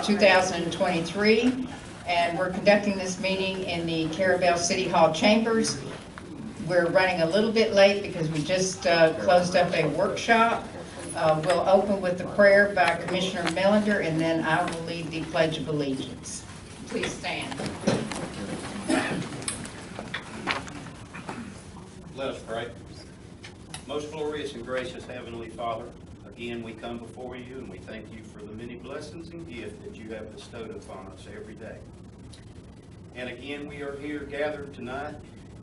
2023, and we're conducting this meeting in the Carrabelle City Hall chambers. We're running a little bit late because we just closed up a workshop. We'll open with the prayer by Commissioner Melander, and then I will lead the Pledge of Allegiance. Please stand. Let us pray. Most glorious and gracious Heavenly Father, again we come before you and we thank you for the many blessings and gifts that you have bestowed upon us every day. And again we are here gathered tonight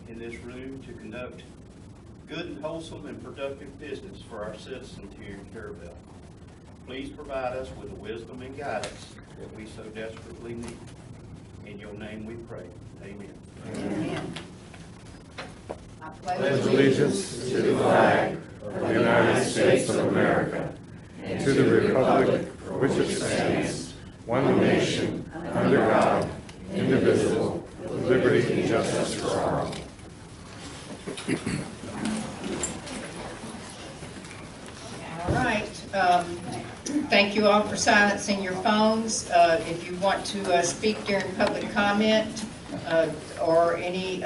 in this room to conduct good and wholesome and productive business for our citizens here in Carrabelle. Please provide us with the wisdom and guidance that we so desperately need. In your name we pray. Amen. Amen. I pledge allegiance to the flag of the United States of America and to the republic for which it stands, one nation, under God, indivisible, with liberty and justice for all. All right. Thank you all for silencing your phones. If you want to speak during public comment or any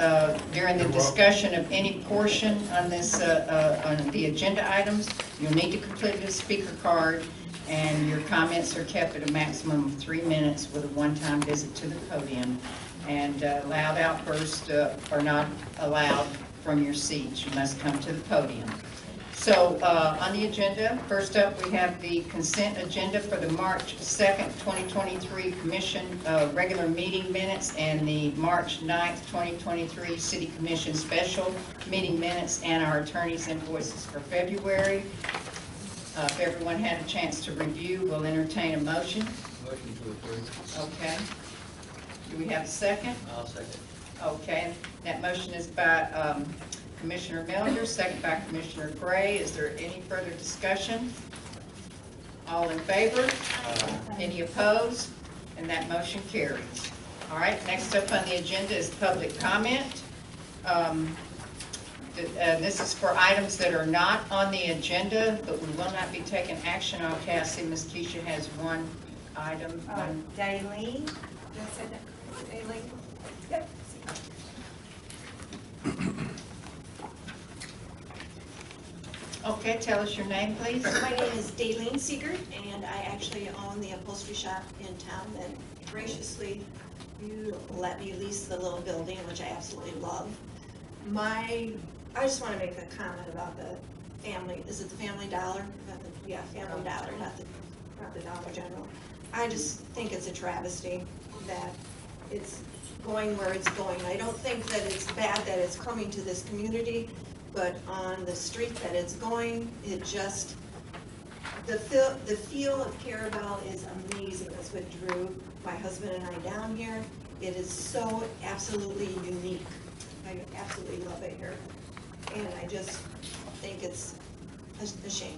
during the discussion of any portion on this on the agenda items, you'll need to complete a speaker card, and your comments are kept at a maximum of 3 minutes with a one-time visit to the podium. And loud outbursts are not allowed from your seats. You must come to the podium. So on the agenda, first up we have the consent agenda for the March 2nd, 2023 Commission regular meeting minutes and the March 9th, 2023 City Commission special meeting minutes and our attorney's invoices for February. If everyone had a chance to review, we'll entertain a motion. Motion to approve. Okay. Do we have a second? I'll second. Okay. That motion is by Commissioner Melander, second by Commissioner Gray. Is there any further discussion? All in favor? Any opposed? And that motion carries. All right, next up on the agenda is public comment. This is for items that are not on the agenda, but we will not be taking action on. Okay, I see Ms. Keisha has one item. Daleen. Did I say that? Daleen? Yep. Okay, tell us your name, please. My name is Daleen Siegert, and I actually own the upholstery shop in town that graciously you let me lease the little building, which I absolutely love. I just want to make a comment about the family. Is it the Family Dollar? Yeah, Family Dollar, not the Dollar General. I just think it's a travesty that it's going where it's going. I don't think that it's bad that it's coming to this community, but on the street that it's going, it just, the feel of Carrabelle is amazing. That's what drew my husband and I down here. It is so absolutely unique. I absolutely love it here. And I just think it's a shame.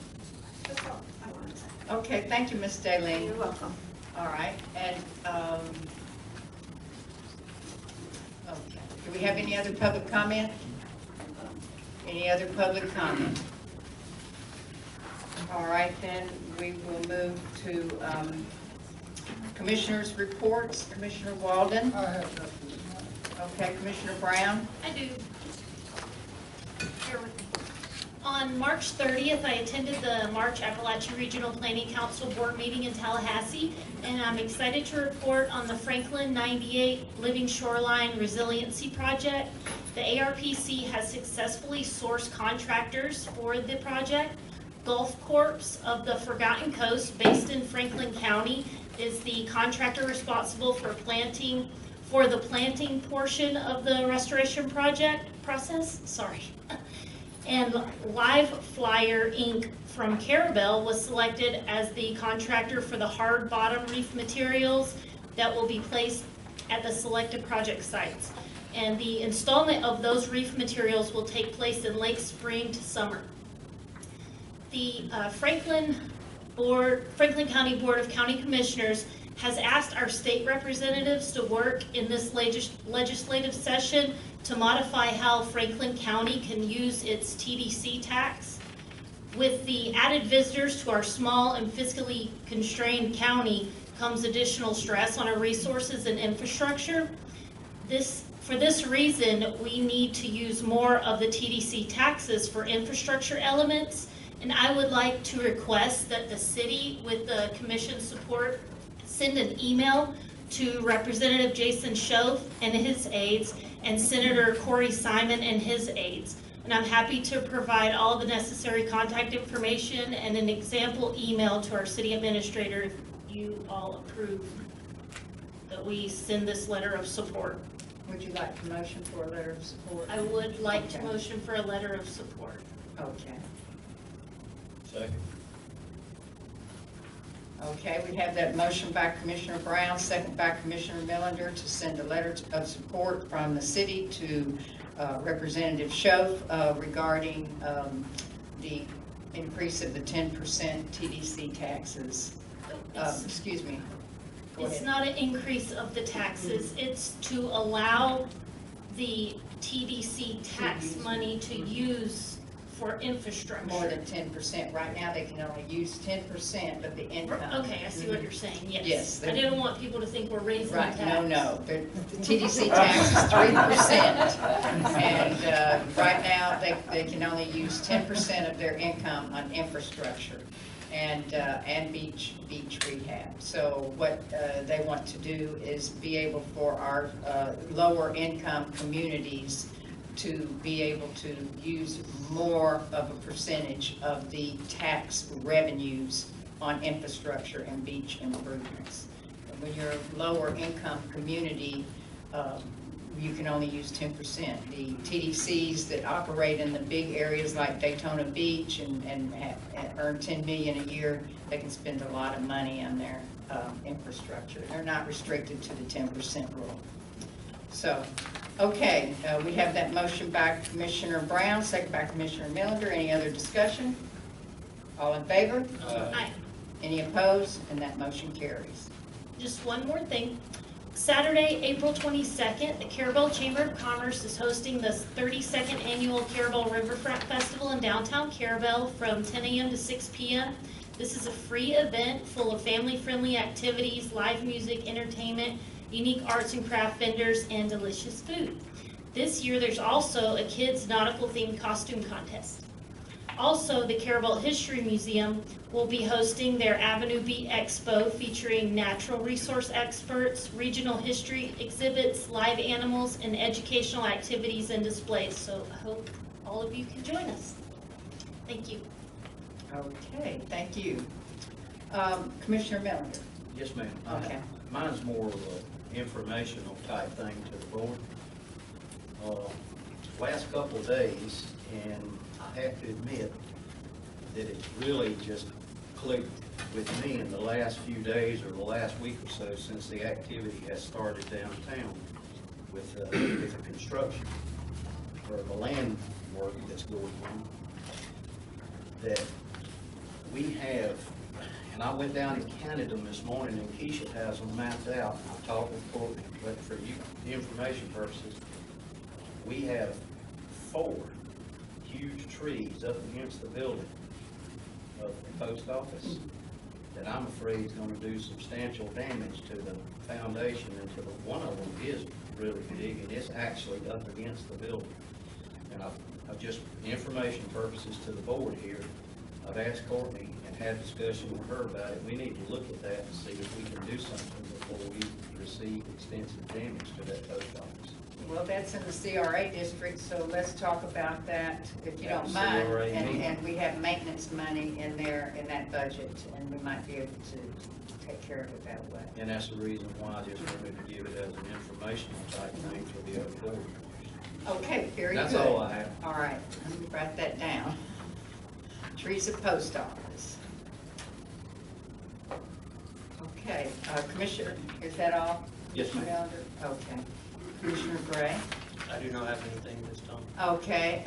That's all I wanted to say. Okay, thank you, Ms. Daleen. You're welcome. All right, and okay. Do we have any other public comment? Any other public comment? All right, then we will move to Commissioners' reports. Commissioner Walden? I have nothing. Okay, Commissioner Brown? I do. Bear with me. On March 30th, I attended the March Appalachia Regional Planning Council Board meeting in Tallahassee, and I'm excited to report on the Franklin 98 Living Shoreline Resiliency Project. The ARPC has successfully sourced contractors for the project. Gulf Corps of the Forgotten Coast, based in Franklin County, is the contractor responsible for the planting portion of the restoration process. Sorry. And Live Flyer Inc. from Carrabelle was selected as the contractor for the hard bottom reef materials that will be placed at the selected project sites. And the installment of those reef materials will take place in late spring to summer. The Franklin County Board of County Commissioners has asked our state representatives to work in this legislative session to modify how Franklin County can use its TDC tax. With the added visitors to our small and fiscally constrained county, comes additional stress on our resources and infrastructure. For this reason, we need to use more of the TDC taxes for infrastructure elements, and I would like to request that the city, with the commission's support, send an email to Representative Jason Schoaf and his aides and Senator Corey Simon and his aides. And I'm happy to provide all the necessary contact information and an example email to our city administrator if you all approve that we send this letter of support. Would you like a motion for a letter of support? I would like to Okay. motion for a letter of support. Okay. Second. Okay, we have that motion by Commissioner Brown, second by Commissioner Millender, to send a letter of support from the city to Representative Schoaf regarding the increase of the 10% TDC taxes. Excuse me. Go It's ahead. not an increase of the taxes, it's to allow the TDC tax money to use for infrastructure. More than 10%. Right now, they can only use 10% of the income. Okay, I see what you're saying, yes. Yes. I didn't want people to think we're raising the Right, tax. no. The TDC tax is 3%. And right now, they can only use 10% of their income on infrastructure and beach rehab. So what they want to do is be able for our lower income communities to be able to use more of a percentage of the tax revenues on infrastructure and beach improvements. And when you're a lower income community, you can only use 10%. The TDCs that operate in the big areas like Daytona Beach and earn $10 million a year, they can spend a lot of money on their infrastructure. They're not restricted to the 10% rule. So, okay, we have that motion by Commissioner Brown, second by Commissioner Millender. Any other discussion? All in favor? Aye. Any opposed? And that motion carries. Just one more thing. Saturday, April 22nd, the Carrabelle Chamber of Commerce is hosting the 32nd Annual Carrabelle Riverfront Festival in downtown Carrabelle from 10 a.m. to 6 p.m. This is a free event full of family-friendly activities, live music, entertainment, unique arts and craft vendors, and delicious food. This year, there's also a kids' nautical-themed costume contest. Also, the Carrabelle History Museum will be hosting their Avenue Beat Expo featuring natural resource experts, regional history exhibits, live animals, and educational activities and displays. So I hope all of you can join us. Thank you. Okay, thank you. Commissioner Millender. Yes, ma'am. Okay. Mine's more of an informational type thing to the board. Last couple of days, and I have to admit that it's really just clicked with me in the last few days or the last week or so since the activity has started downtown with the construction or the land work that's going on, that we have, and I went down and counted them this morning, and Keisha has them mapped out. I talked with Courtney, but for you, the information purposes, we have 4 huge trees up against the building of the post office that I'm afraid is going to do substantial damage to the foundation and to one of them is really big, and it's actually up against the building. And I've just, information purposes to the board here, I've asked Courtney and had discussion with her about it. We need to look at that and see if we can do something before we receive extensive damage to that post office. Well, that's in the CRA district, so let's talk about that, if you don't That's mind. CRA meeting. And we have maintenance money in there, in that budget, and we might be able to take care of it that way. And that's the reason why I just wanted to give it as an informational type thing for the other board. Okay, very good. That's all I have. All right, let me write that down. Trees at post office. Okay, Commissioner, is that all? Yes, ma'am. Millender? Okay. Commissioner Gray? I do not have anything this time. Okay,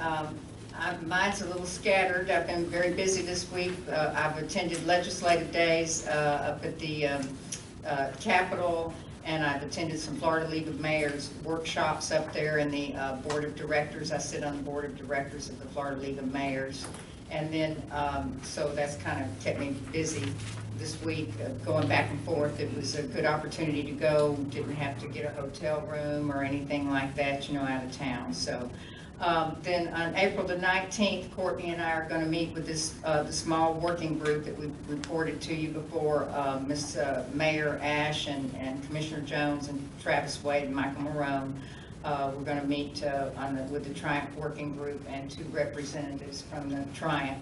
mine's a little scattered. I've been very busy this week. I've attended legislative days up at the Capitol, and I've attended some Florida League of Mayors workshops up there in the board of directors. I sit on the board of directors of the Florida League of Mayors. And then, so that's kind of kept me busy this week, going back and forth. It was a good opportunity to go, didn't have to get a hotel room or anything like that, out of town. So then on April the 19th, Courtney and I are going to meet with this the small working group that we reported to you before, Mayor Ash and Commissioner Jones and Travis Wade and Michael Marone. We're going to meet with the Triumph Working Group and 2 representatives from the Triumph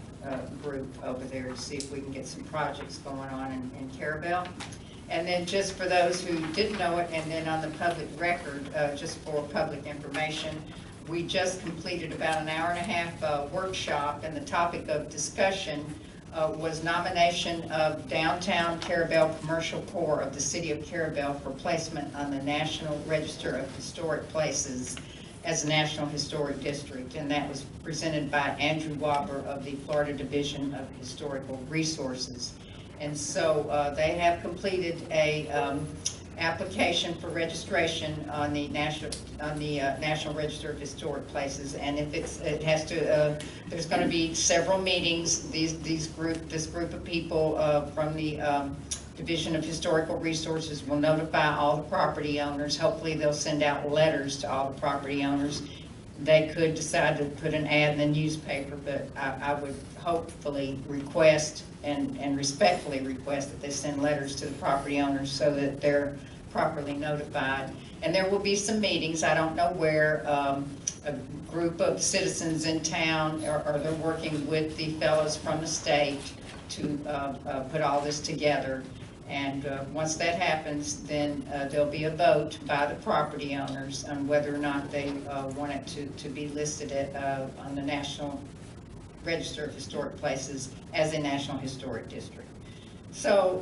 group over there to see if we can get some projects going on in Carrabelle. And then just for those who didn't know it, and then on the public record, just for public information, we just completed about an hour-and-a-half workshop, and the topic of discussion was nomination of downtown Carrabelle commercial core of the city of Carrabelle for placement on the National Register of Historic Places as a National Historic District, and that was presented by Andrew Wobber of the Florida Division of Historical Resources. And so they have completed a application for registration on the National Register of Historic Places, and if it has to, there's going to be several meetings. This group of people from the Division of Historical Resources will notify all the property owners. Hopefully they'll send out letters to all the property owners. They could decide to put an ad in the newspaper, but I would hopefully request and respectfully request that they send letters to the property owners so that they're properly notified. And there will be some meetings, I don't know where, a group of citizens in town, or they're working with the fellows from the state to put all this together. And once that happens, then there'll be a vote by the property owners on whether or not they want it to be listed on the National Register of Historic Places as a National Historic District. So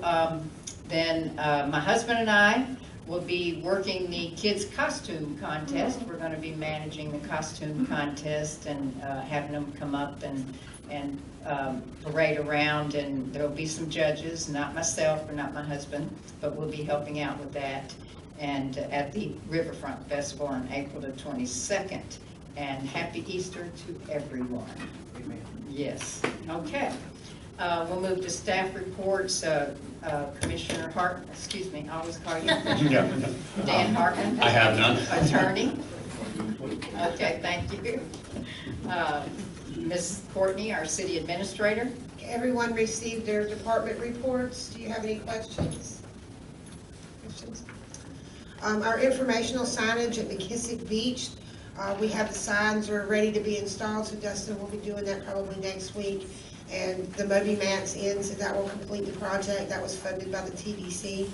then my husband and I will be working the kids' costume contest. We're going to be managing the costume contest and having them come up and parade around, and there'll be some judges, not myself or not my husband, but we'll be helping out with that. And at the Riverfront Festival on April the 22nd. And happy Easter to everyone. Amen. Yes. Okay. We'll move to staff reports. Commissioner Hart, excuse me, I always call you Commissioner. Dan Hartman. I have none. Attorney. Okay, thank you. Ms. Courtney, our city administrator. Everyone received their department reports. Do you have any questions? Our informational signage at McKissick Beach, we have the signs are ready to be installed, so Dustin will be doing that probably next week. And the Moby Mat's in, so that will complete the project. That was funded by the TDC.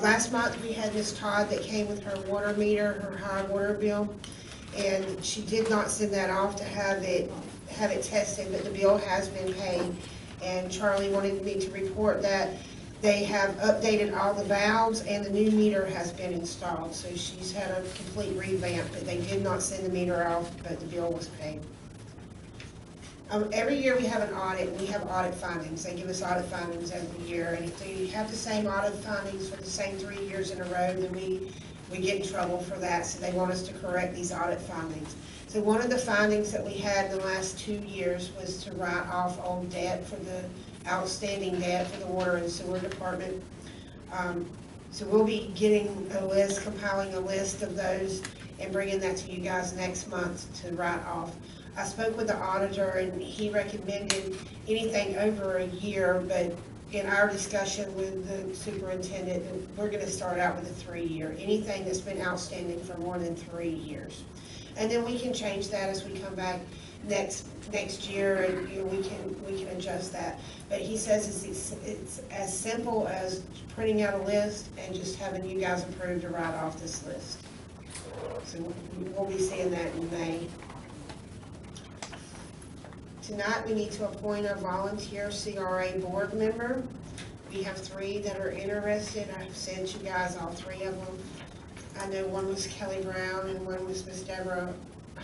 Last month we had Ms. Todd that came with her water meter, her high water bill, and she did not send that off to have it tested, but the bill has been paid. And Charlie wanted me to report that they have updated all the valves and the new meter has been installed. So she's had a complete revamp, but they did not send the meter off, but the bill was paid. Every year we have an audit, and we have audit findings. They give us audit findings every year, and if they have the same audit findings for the same 3 years in a row, then we get in trouble for that, so they want us to correct these audit findings. So one of the findings that we had in the last 2 years was to write off all debt for the outstanding debt for the water and sewer department. So we'll be getting a list, compiling a list of those and bringing that to you guys next month to write off. I spoke with the auditor and he recommended anything over a year, but in our discussion with the superintendent, we're going to start out with a 3-year. Anything that's been outstanding for more than 3 years. And then we can change that as we come back next year, and we can adjust that. But he says it's as simple as printing out a list and just having you guys approve to write off this list. So we'll be seeing that in May. Tonight we need to appoint a volunteer CRA board member. We have 3 that are interested. I've sent you guys all 3 of them. I know one was Kelly Brown and one was Miss Deborah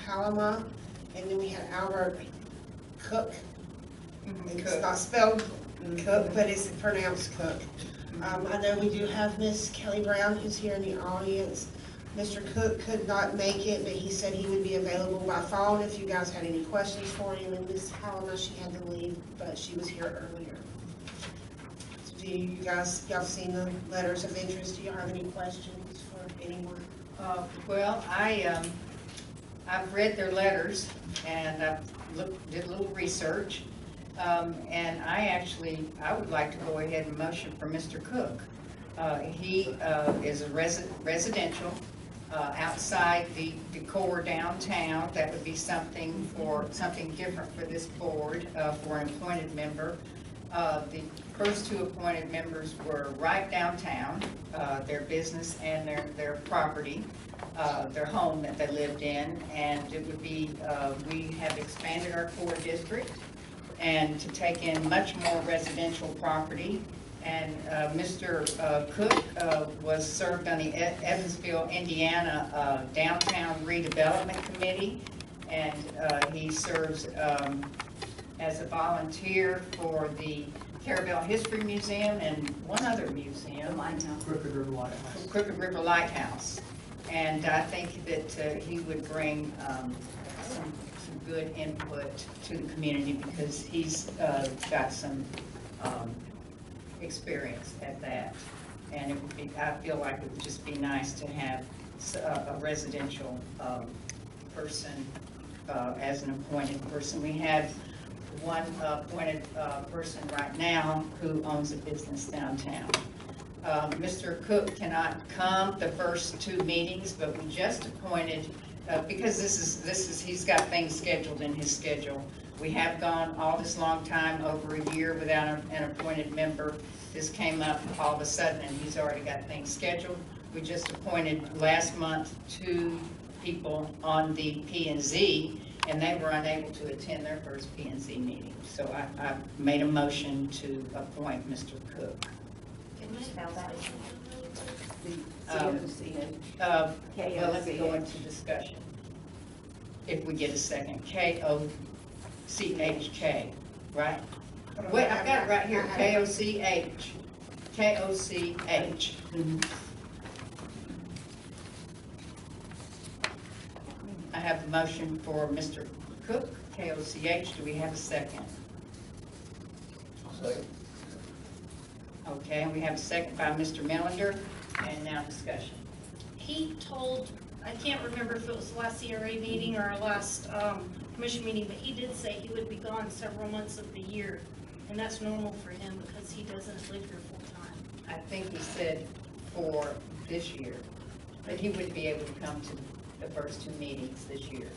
Halama, and then we had Albert Cook. It's not spelled Cook, but it's pronounced Cook. I know we do have Miss Kelly Brown who's here in the audience. Mr. Cook could not make it, but he said he would be available by phone if you guys had any questions for him. And Miss Helena, she had to leave, but she was here earlier. So do you guys, y'all seen the letters of interest? Do you have any questions for anyone? Well, I've read their letters, and I've did a little research, and I would like to go ahead and motion for Mr. Cook. He is a residential outside the core downtown. That would be something different for this board, for an appointed member. The first two appointed members were right downtown, their business and their property, their home that they lived in, and it would be, we have expanded our core district and to take in much more residential property. And Mr. Cook was served on the Evansville, Indiana Downtown Redevelopment Committee, and he serves as a volunteer for the Carrabelle History Museum and one other museum. Crooked River Lighthouse. Crooked River Lighthouse. And I think that he would bring some good input to the community because he's got some experience at that. And it would be, I feel like it would just be nice to have a residential person as an appointed person. We have one appointed person right now who owns a business downtown. Mr. Cook cannot come the first two meetings, but we just appointed, because he's got things scheduled in his schedule. We have gone all this long time, over a year, without an appointed member. This came up all of a sudden, and he's already got things scheduled. We just appointed last month 2 people on the P&Z, and they were unable to attend their first P&Z meeting. So I made a motion to appoint Mr. Cook. Can you spell that? Well, let's go into discussion. If we get a second, K-O-C-H-K, right? Wait, I've got it right here, K-O-C-H, K-O-C-H. I have the motion for Mr. Cook, K-O-C-H. Do we have a second? Second. Okay, and we have a second by Mr. Melander, and now discussion. He told, I can't remember if it was the last CRA meeting or our last commission meeting, but he did say he would be gone several months of the year. And that's normal for him because he doesn't live here full time. I think he said for this year, that he would be able to come to the first 2 meetings this year,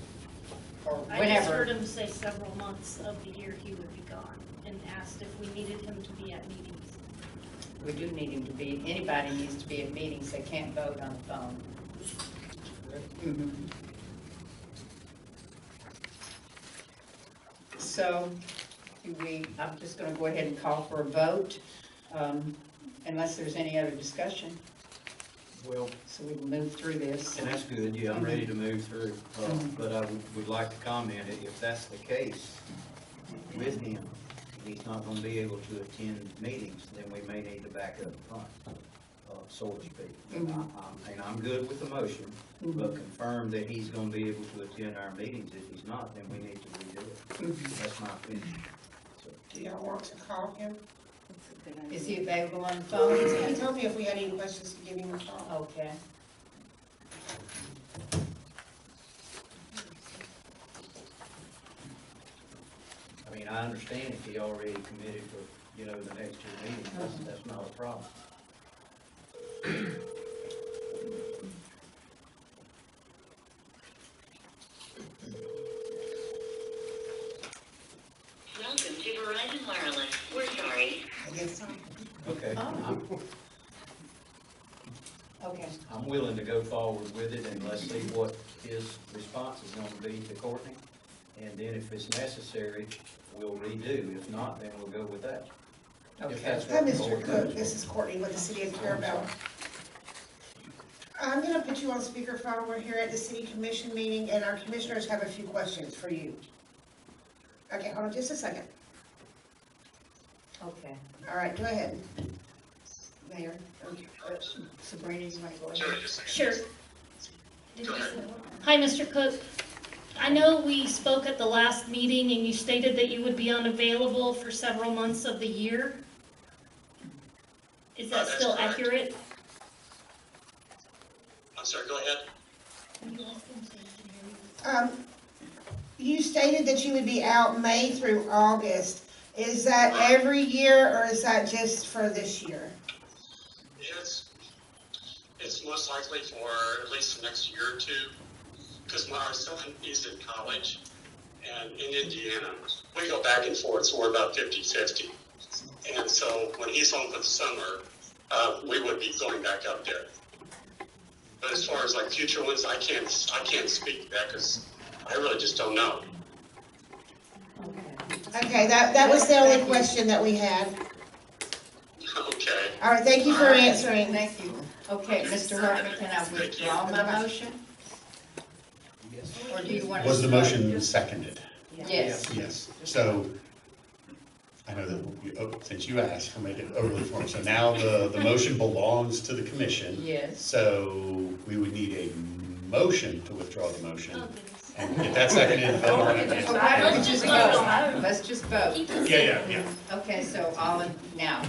or I just whenever. heard him say several months of the year he would be gone and asked if we needed him to be at meetings. We do need him to be, anybody needs to be at meetings, they can't vote on the phone. So, I'm just gonna go ahead and call for a vote, unless there's any other discussion, Well, so we can move through this. and that's good, yeah, I'm ready to move through. But I would like to comment, if that's the case with him, he's not gonna be able to attend meetings, then we may need to back up front, so to speak. And I'm good with the motion, but confirm that he's gonna be able to attend our meetings. If he's not, then we need to redo it. That's my opinion. Do y'all want to call him? Is he available on the phone? He told me if we had any questions to give him a call. Okay. I mean, I understand if he already committed for, the next 2 meetings, that's not a problem. Welcome to Verizon Wireless. We're sorry. I guess so. Okay. Okay. I'm willing to go forward with it, and let's see what his response is going to be to Courtney. And then if it's necessary, we'll redo. If not, then we'll go with that. If Okay. that's Hi, what the Mr. board Cook, does. this is Courtney with the City of Carrabelle. I'm gonna put you on speakerphone. We're here at the city commission meeting, and our commissioners have a few questions for you. Okay, hold on just a second. Okay. All right, go ahead. Mayor. Sabrina, you want to go ahead? Sure. Go ahead. Hi, Mr. Cook. I know we spoke at the last meeting and you stated that you would be unavailable for several months of the year. Is that That's still correct. accurate? I'm sorry, go ahead. You stated that you would be out May through August. Is that every year, or is that just for this year? It's most likely for at least the next year or two, because our son is in college, and in Indiana, we go back and forth, so we're about 50-50. And so when he's home for the summer, we would be going back up there. But as far as like future ones, I can't speak to that because I really just don't know. Okay, that was the only question that we had. Okay. All right, thank you for answering. Thank you. Okay, Mr. Hartman, can I withdraw my motion? Or do you want to? Was the motion seconded? Yes. Yes. So, I know that, since you asked, we'll make it overly formal. So now the motion belongs to the commission. Yes. So we would need a motion to withdraw the motion. Oh, goodness. And get that seconded, then we're gonna So why don't we just vote? Let's just vote. Yeah. Okay, so now,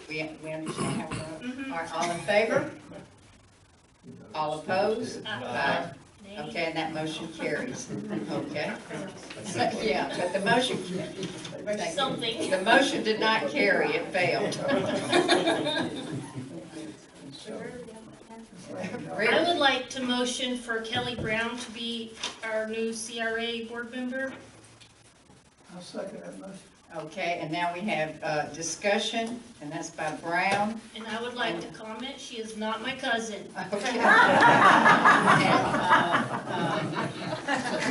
we understand how we're voting? All right, all in favor? All opposed? Aye. Okay, and that motion carries. Okay. Yeah, but the motion, thank you. Something. The motion did not carry, it failed. I would like to motion for Kelly Brown to be our new CRA board member. I'll second that motion. Okay, and now we have discussion, and that's by Brown. And I would like to comment, she is not my cousin. Okay.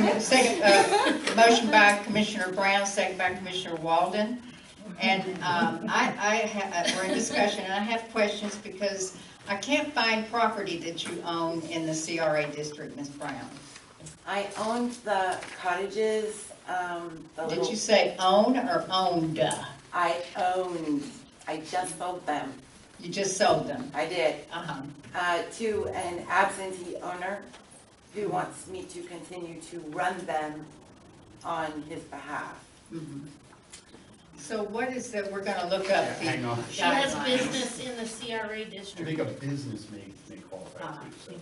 And, second, motion by Commissioner Brown, second by Commissioner Walden. And we're in discussion, and I have questions because I can't find property that you own in the CRA district, Ms. Brown. I owned the cottages, Did you say own or owned? I owned, I just sold them. You just sold them? I did, Uh-huh. to an absentee owner who wants me to continue to run them on his behalf. Mhm. So what is that, we're gonna look up the Hang on. She has guidelines. business in the CRA I district. think a business may qualify too,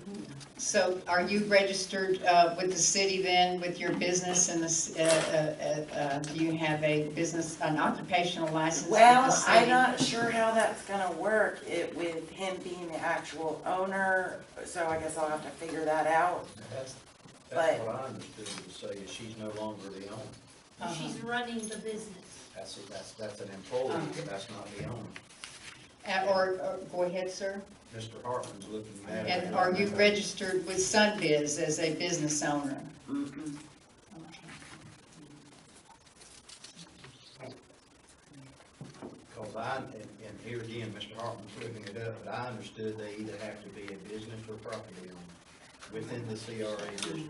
so. So are you registered with the city then, with your business and do you have a business, an occupational license with the Well, city? I'm not sure how that's gonna work, with him being the actual owner, so I guess I'll have to figure that out. That's But- what I understood you to say, is she's no longer the owner. Uh-huh. She's running the business. That's an employee, but that's not the owner. Or go ahead, sir. Mr. Hartman's looking at it. And are you registered with Sunbiz as a business owner? Mm-mm. Because and here again, Mr. Hartman's looking it up, but I understood they either have to be a business or property owner within the CRA district.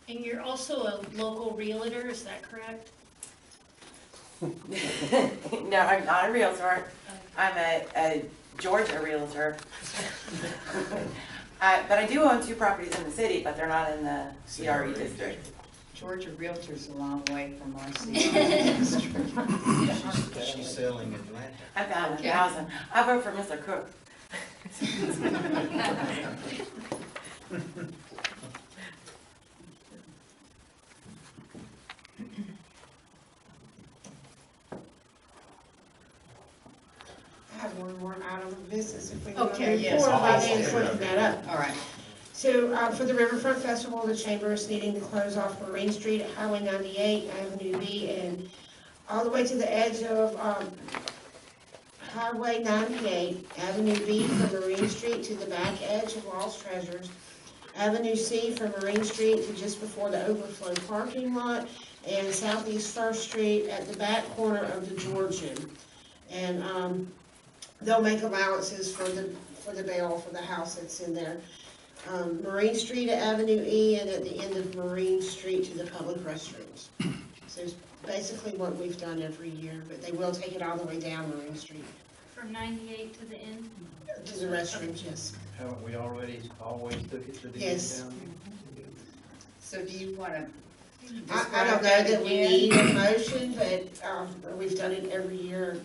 And you're also a local realtor, is that correct? No, I'm not a realtor. I'm a Georgia realtor. But I do own 2 properties in the city, but they're not in the CRE district. Georgia Realtor's a long way from our city district. She's selling Atlanta. I found Okay. 1,000. I vote for Mr. Cook. I have one more item of business if we want to Okay, move yes, forward by please. then looking that up. All right. So, for the Riverfront Festival, the Chamber is needing to close off Marine Street at Highway 98, Avenue B, and all the way to the edge of, Highway 98, Avenue B from Marine Street to the back edge of Lost Treasures, Avenue C from Marine Street to just before the overflow parking lot, and Southeast First Street at the back corner of the Georgian. And, they'll make allowances for the bail for the house that's in there. Marine Street to Avenue E, and at the end of Marine Street to the public restrooms. So it's basically what we've done every year, but they will take it all the way down Marine Street From 98 to the end? to the restrooms, yes. Haven't we already always took it to the end Yes. down? So do you want to I don't know that we need a motion, but we've done it every year.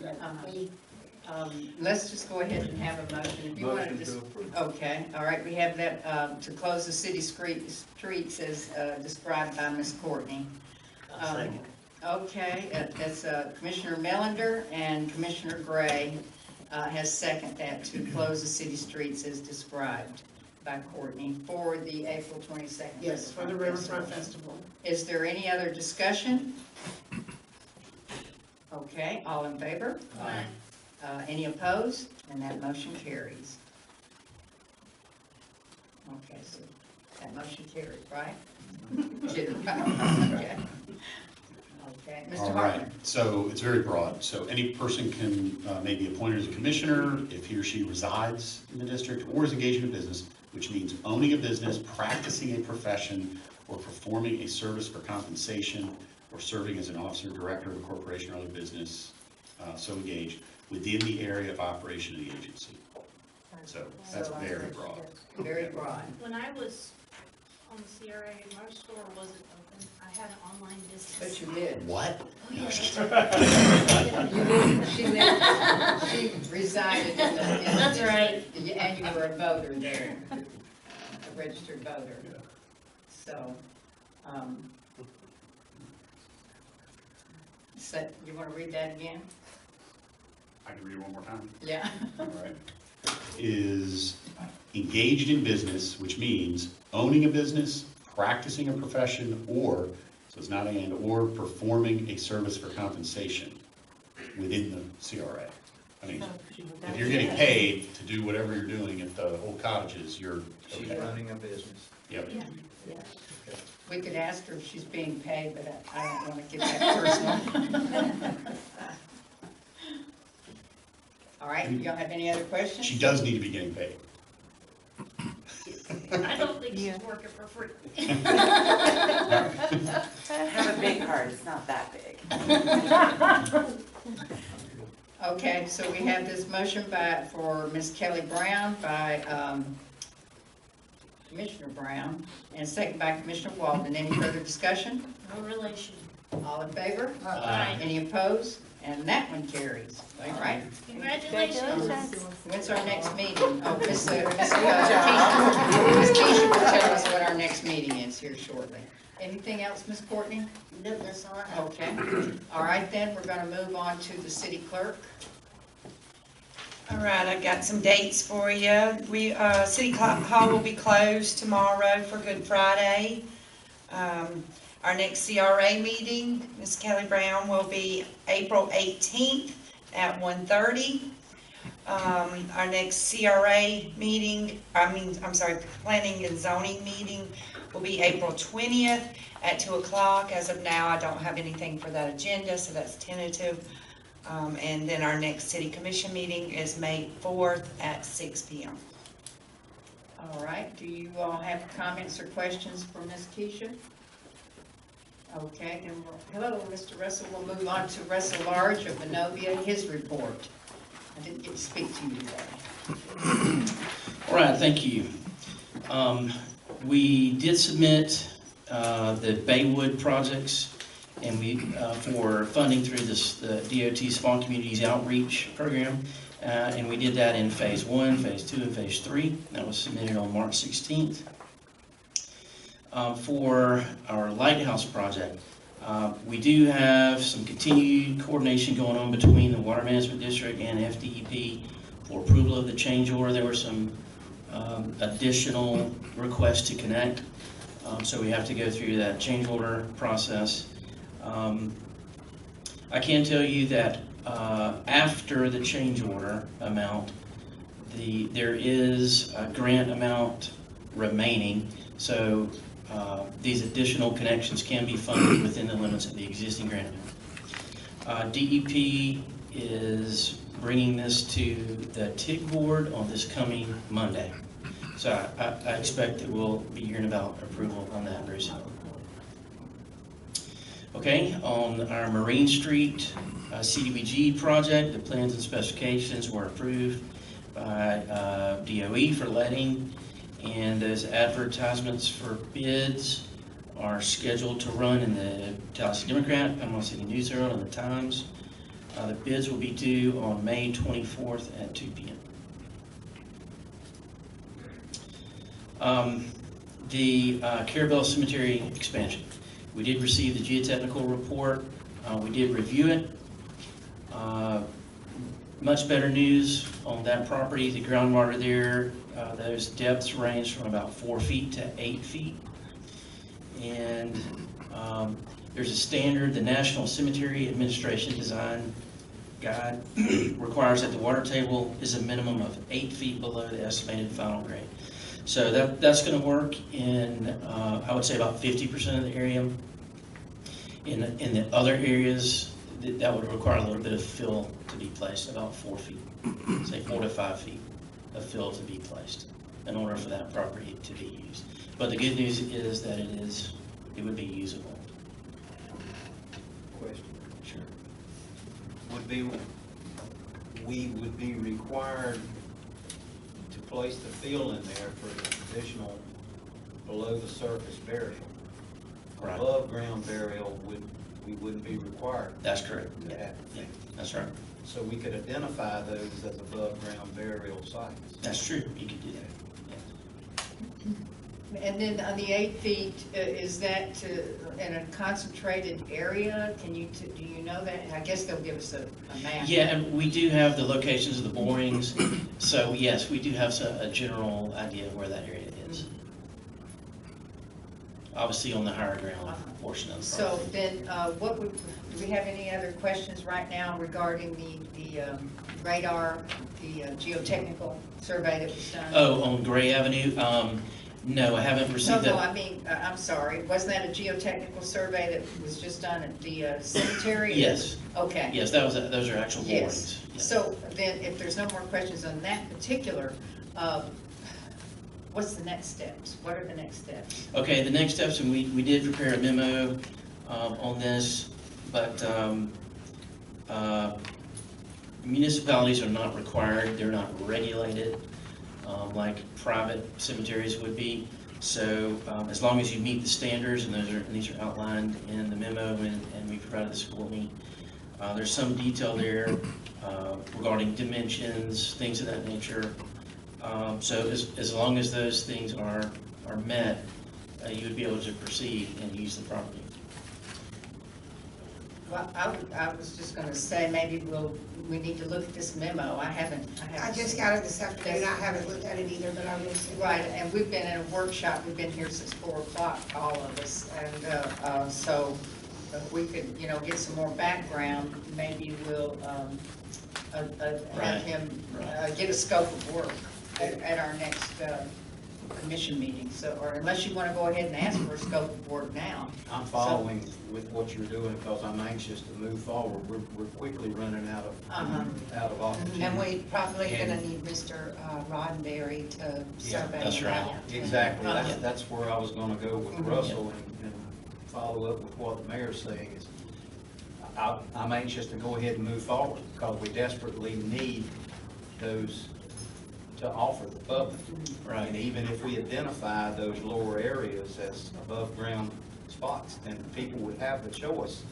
Let's just go ahead and have a motion. If you want to Motion to just, approve. okay, all right, we have that, to close the city streets as described by Ms. Courtney. I'll second. Okay, that's Commissioner Melander and Commissioner Gray has seconded that to close the city streets as described by Courtney for the April 22nd. Yes, for the Riverfront Festival. Is there any other discussion? Okay, all in favor? Aye. Any opposed? And that motion carries. Okay, so that motion carried, right? Okay. Okay, Mr. All Hartman. right, so it's very broad. So any person can may be appointed as a commissioner if he or she resides in the district or is engaged in a business, which means owning a business, practicing a profession, or performing a service for compensation, or serving as an officer, director of a corporation or other business so engaged within the area of operation of the agency. So that's very broad. Very broad. When I was on the CRA, my store wasn't open. I had an online business. But you did. What? Oh, yeah. She resided in the. That's right. And you were a voter there, a registered voter. So, so, you want to read that again? I can read it one more time. Yeah. All right. Is engaged in business, which means owning a business, practicing a profession, or, so it's not and, or performing a service for compensation within the CRA. I mean, if you're getting paid to do whatever you're doing at the old cottages, you're She's okay. running a business. Yep. Yeah. We could ask her if she's being paid, but I don't want to get that personal. All right, y'all have any other questions? She does need to be getting paid. I don't think she's working for free. Have a big heart, it's not that big. Okay, so we have this motion for Ms. Kelly Brown by Commissioner Brown, and second by Commissioner Walden. Any further discussion? No relation. All in favor? Aye. Any opposed? And that one carries, all right? Congratulations. When's our next meeting? Oh, Ms. Keisha will tell us what our next meeting is here shortly. Anything else, Ms. Courtney? No, that's all I have. Okay. All right, then, we're gonna move on to the city clerk. All right, I've got some dates for you. City Hall will be closed tomorrow for Good Friday. Our next CRA meeting, Ms. Kelly Brown, will be April 18th at 1:30. Our next CRA meeting, Planning and Zoning meeting will be April 20th at 2 o'clock. As of now, I don't have anything for that agenda, so that's tentative. And then our next city commission meeting is May 4th at 6 p.m. All right, do you all have comments or questions for Ms. Keisha? Okay, then, hello, Mr. Russell. We'll move on to Russell Large of Manovia, his report. I didn't get to speak to you today. All right, thank you. We did submit the Baywood projects and we for funding through the DOT Small Communities Outreach Program. And we did that in phase 1, phase 2, and phase 3. That was submitted on March 16th. For our lighthouse project, we do have some continued coordination going on between the Water Management District and FDEP for approval of the change order. There were some additional requests to connect, so we have to go through that change order process. I can tell you that after the change order amount, there is a grant amount remaining, so these additional connections can be funded within the limits of the existing grant amount. DEP is bringing this to the TIC board on this coming Monday. So I expect that we'll be hearing about approval on that very soon. Okay, on our Marine Street CDBG project, the plans and specifications were approved by DOE for letting, and those advertisements for bids are scheduled to run in the Tallahassee Democrat, Panama City News Herald, and the Times. The bids will be due on May 24th at 2 p.m. The Carrabelle Cemetery expansion. We did receive the geotechnical report. We did review it. Much better news on that property. The groundwater there, those depths range from about 4 feet to 8 feet. And there's a standard, the National Cemetery Administration Design Guide requires that the water table is a minimum of 8 feet below the estimated final grade. So that's going to work in, I would say, about 50% of the area. In the other areas, that would require a little bit of fill to be placed, about 4 feet, say 4 to 5 feet of fill to be placed in order for that property to be used. But the good news is that it would be usable. Question. Sure. We would be required to place the fill in there for additional below the surface burial. Right. Above ground burial we wouldn't be required. That's correct. To have Yeah, that's right. So we could identify those as above ground burial sites. That's true. You could do that. Yeah. And then on the 8 feet, is that in a concentrated area? Do you know that? I guess they'll give us a map. Yeah, and we do have the locations of the borings. So yes, we do have a general idea of where that area is. Obviously on the higher ground portion of the property. So then, do we have any other questions right now regarding the radar, the geotechnical survey that was done? Oh, on Gray Avenue? No, I haven't received that. No, I mean, I'm sorry, wasn't that a geotechnical survey that was just done at the cemetery? Yes. Okay. Yes, those are actual borings. Yes. Yes. So then, if there's no more questions on that particular, what's the next steps? What are the next steps? Okay, the next steps, and we did prepare a memo on this, but municipalities are not required, they're not regulated like private cemeteries would be. So as long as you meet the standards, and these are outlined in the memo, and we provided this for me. There's some detail there regarding dimensions, things of that nature. So as long as those things are met, you would be able to proceed and use the property. Well, I was just gonna say, maybe we need to look at this memo. I just got it this afternoon, I haven't looked at it either, but I will see. Right, and we've been in a workshop, we've been here since 4 o'clock, all of us, and so if we could, get some more background, maybe we'll have him get a scope of work at our next commission meeting. So, or unless you want to go ahead and ask for a scope of work now. I'm following with what you're doing because I'm anxious to move forward. We're quickly running out of opportunity. And we probably gonna need Mr. Roddenberry to survey. That's right. Exactly. That's where I was gonna go with Russell and follow up with what the mayor's saying is, I'm anxious to go ahead and move forward because we desperately need those to offer the public. Right. And even if we identify those lower areas as above ground spots, then people would have the choice.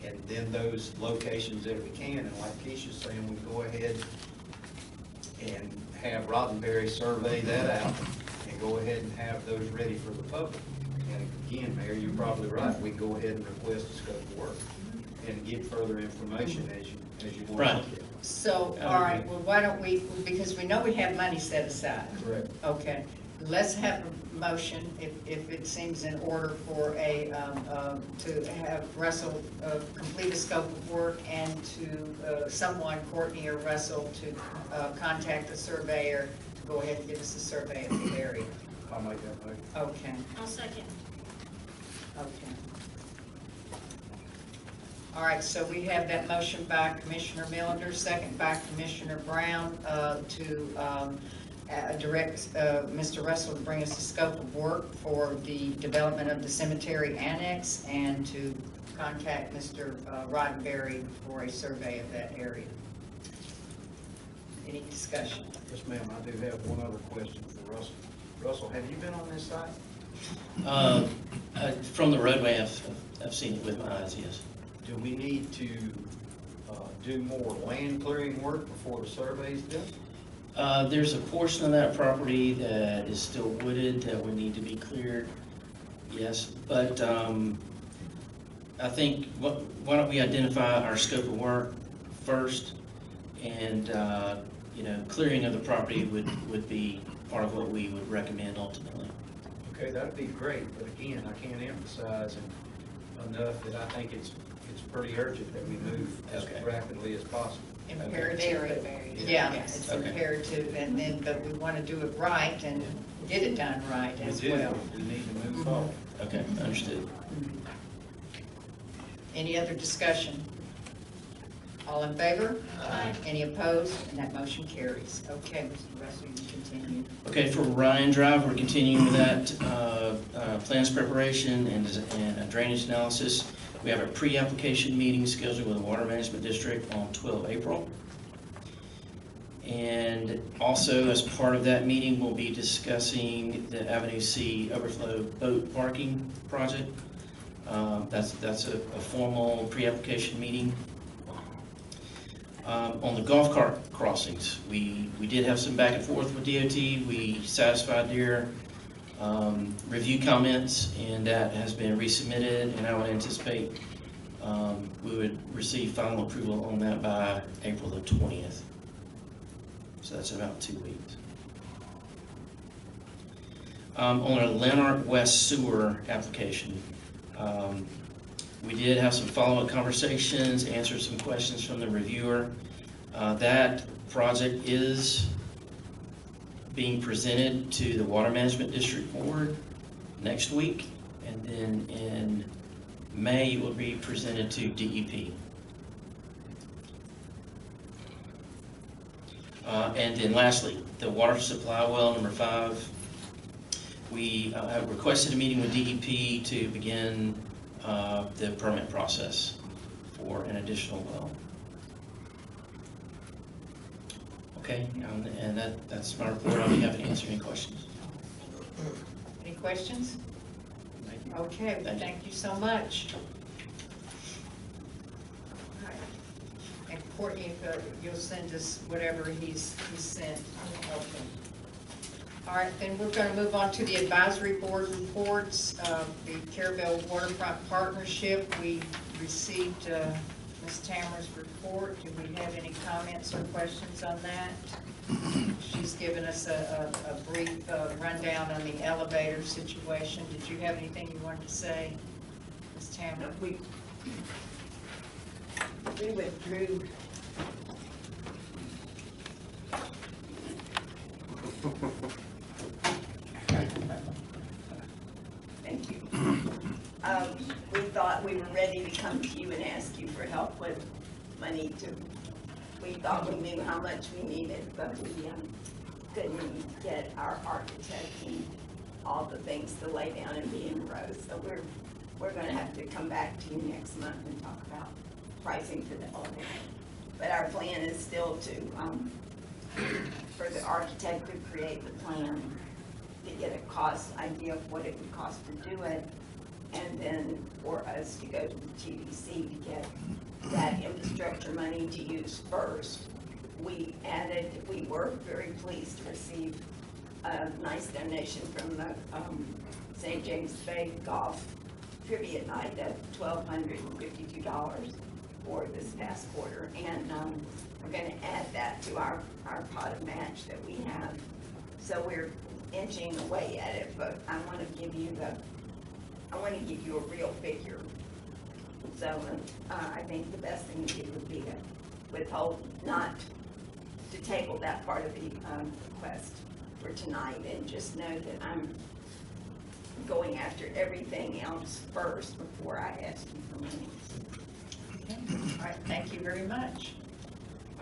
And then those locations that we can, and like Keisha's saying, we go ahead and have Roddenberry survey that out and go ahead and have those ready for the public. And again, Mayor, you're probably right. We can go ahead and request a scope of work and get further information as you want Right. to look at it. So, all right, well, why don't we, because we know we have money set aside. Correct. Okay, let's have a motion, if it seems in order for to have Russell complete a scope of work and to someone, Courtney or Russell, to contact the surveyor to go ahead and give us a survey of the area. I'll make that motion. Okay, I'll second. okay. All right, so we have that motion by Commissioner Millender, second by Commissioner Brown, to direct Mr. Russell to bring us a scope of work for the development of the cemetery annex and to contact Mr. Roddenberry for a survey of that area. Any discussion? Yes, ma'am, I do have one other question for Russell. Russell, have you been on this site? From the roadway, I've seen it with my eyes, yes. Do we need to do more land clearing work before the survey is done? There's a portion of that property that is still wooded that would need to be cleared, yes. But I think, why don't we identify our scope of work first? And, clearing of the property would be part of what we would recommend ultimately. Okay, that'd be great, but again, I can't emphasize enough that I think it's pretty urgent that we move as Okay. rapidly as possible. Imperative. Yeah, it's Okay. imperative, and then, but we want to do it right and get it done right as well. We need to move forward. Okay, understood. Any other discussion? All in favor? Aye. Any opposed? And that motion carries. Okay, Mr. Russell, you continue. Okay, for Ryan Drive, we're continuing with that plans preparation and a drainage analysis. We have a pre-application meeting scheduled with the Water Management District on 12 April. And also, as part of that meeting, we'll be discussing the Avenue C overflow boat parking project. That's a formal pre-application meeting. On the golf cart crossings, we did have some back and forth with DOT. We satisfied their review comments, and that has been resubmitted, and I would anticipate we would receive final approval on that by April the 20th. So that's about 2 weeks. On our Lanark West sewer application, we did have some follow-up conversations, answered some questions from the reviewer. That project is being presented to the Water Management District Board next week, and then in May it will be presented to DEP. And then lastly, the water supply well number 5. We have requested a meeting with DEP to begin the permit process for an additional well. Okay, and that's my report. I'll be happy to answer any questions. Any questions? Okay, well, thank you so much. All right. And Courtney, if you'll send us whatever he's sent. Okay. All right, then we're going to move on to the advisory board reports. The Carrabelle Waterfront Partnership, we received Ms. Tamara's report. Do we have any comments or questions on that? She's given us a brief rundown on the elevator situation. Did you have anything you wanted to say, Ms. Tamara? We withdrew. Thank you. We thought we were ready to come to you and ask you for help with money we thought we knew how much we needed, but we couldn't get our architect and all the things to lay down and be in rows. So we're gonna have to come back to you next month and talk about pricing for the elevator. But our plan is still to, for the architect to create the plan, to get a cost idea of what it would cost to do it, and then for us to go to the TDC to get that infrastructure money to use first. We were very pleased to receive a nice donation from the St. James Bay Golf Trivia Night of $1,252 for this past quarter, and we're going to add that to our pot of match that we have. So we're inching away at it, but I want to give you a real figure. So I think the best thing to do would be to withhold, not to table that part of the request for tonight, and just know that I'm going after everything else first before I ask you for money. Okay. All right, thank you very much.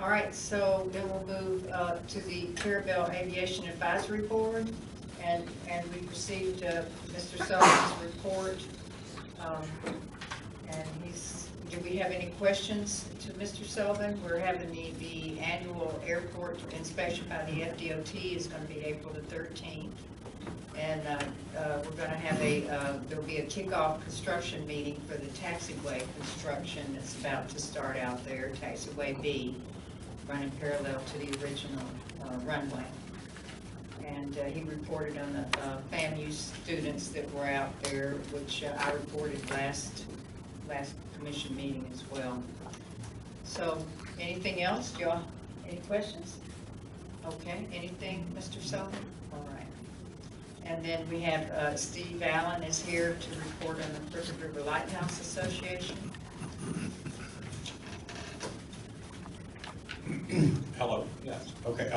All right, so then we'll move to the Carrabelle Aviation Advisory Board, and we received Mr. Sullivan's report. And do we have any questions to Mr. Sullivan? We're having the annual airport inspection by the FDOT is going to be April the 13th. And we're going to have there'll be a kickoff construction meeting for the taxiway construction that's about to start out there, taxiway B, running parallel to the original runway. And he reported on the FAMU students that were out there, which I reported last commission meeting as well. So, anything else? Do y'all, any questions? Okay, anything, Mr. Sullivan? All right. And then we have Steve Allen is here to report on the Crooked River Lighthouse Association. Hello, yes, okay,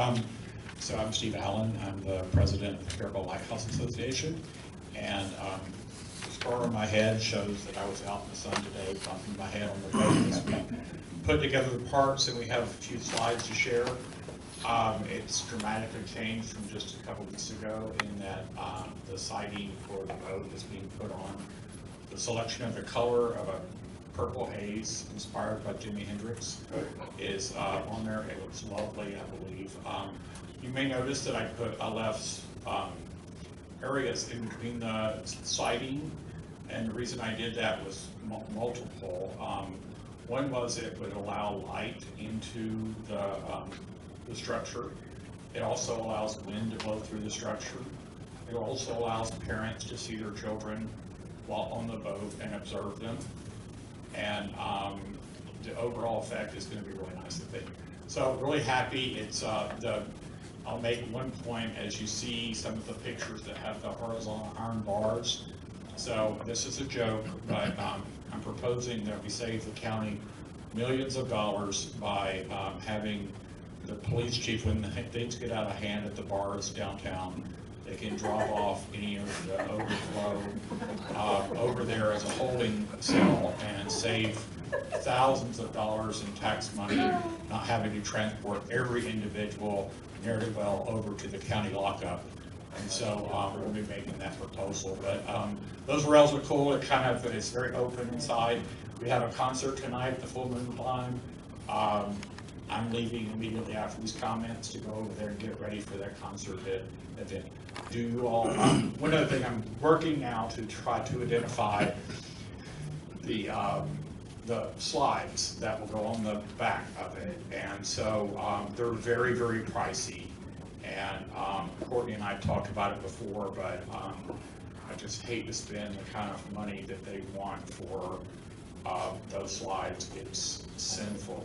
so I'm Steve Allen, I'm the president of the Carrabelle Lighthouse Association, and the scar on my head shows that I was out in the sun today, bumping my head on the pavement. We put together the parts, and we have a few slides to share. It's dramatically changed from just a couple weeks ago in that the siding for the boat is being put on. The selection of the color of a purple haze inspired by Jimi Hendrix is on there. It looks lovely, I believe. You may notice that I left areas in between the siding, and the reason I did that was multiple. One was it would allow light into the structure. It also allows wind to blow through the structure. It also allows parents to see their children while on the boat and observe them. And the overall effect is going to be really nice, I think. So really happy. It's I'll make one point as you see some of the pictures that have the horizontal iron bars. So this is a joke, but I'm proposing that we save the county millions of dollars by having the police chief, when things get out of hand at the bars downtown, they can drop off any of the overflow over there as a holding cell and save thousands of dollars in tax money, not having to transport every individual ne'er-do-well over to the county lockup. And so we'll be making that proposal. But those rails are cool. It's very open inside. We have a concert tonight at the Full Moon Climb. I'm leaving immediately after these comments to go over there and get ready for that concert event. Do you all, one other thing, I'm working now to try to identify the slides that will go on the back of it. And so they're very, very pricey. And Courtney and I talked about it before, but I just hate to spend the kind of money that they want for those slides. It's sinful.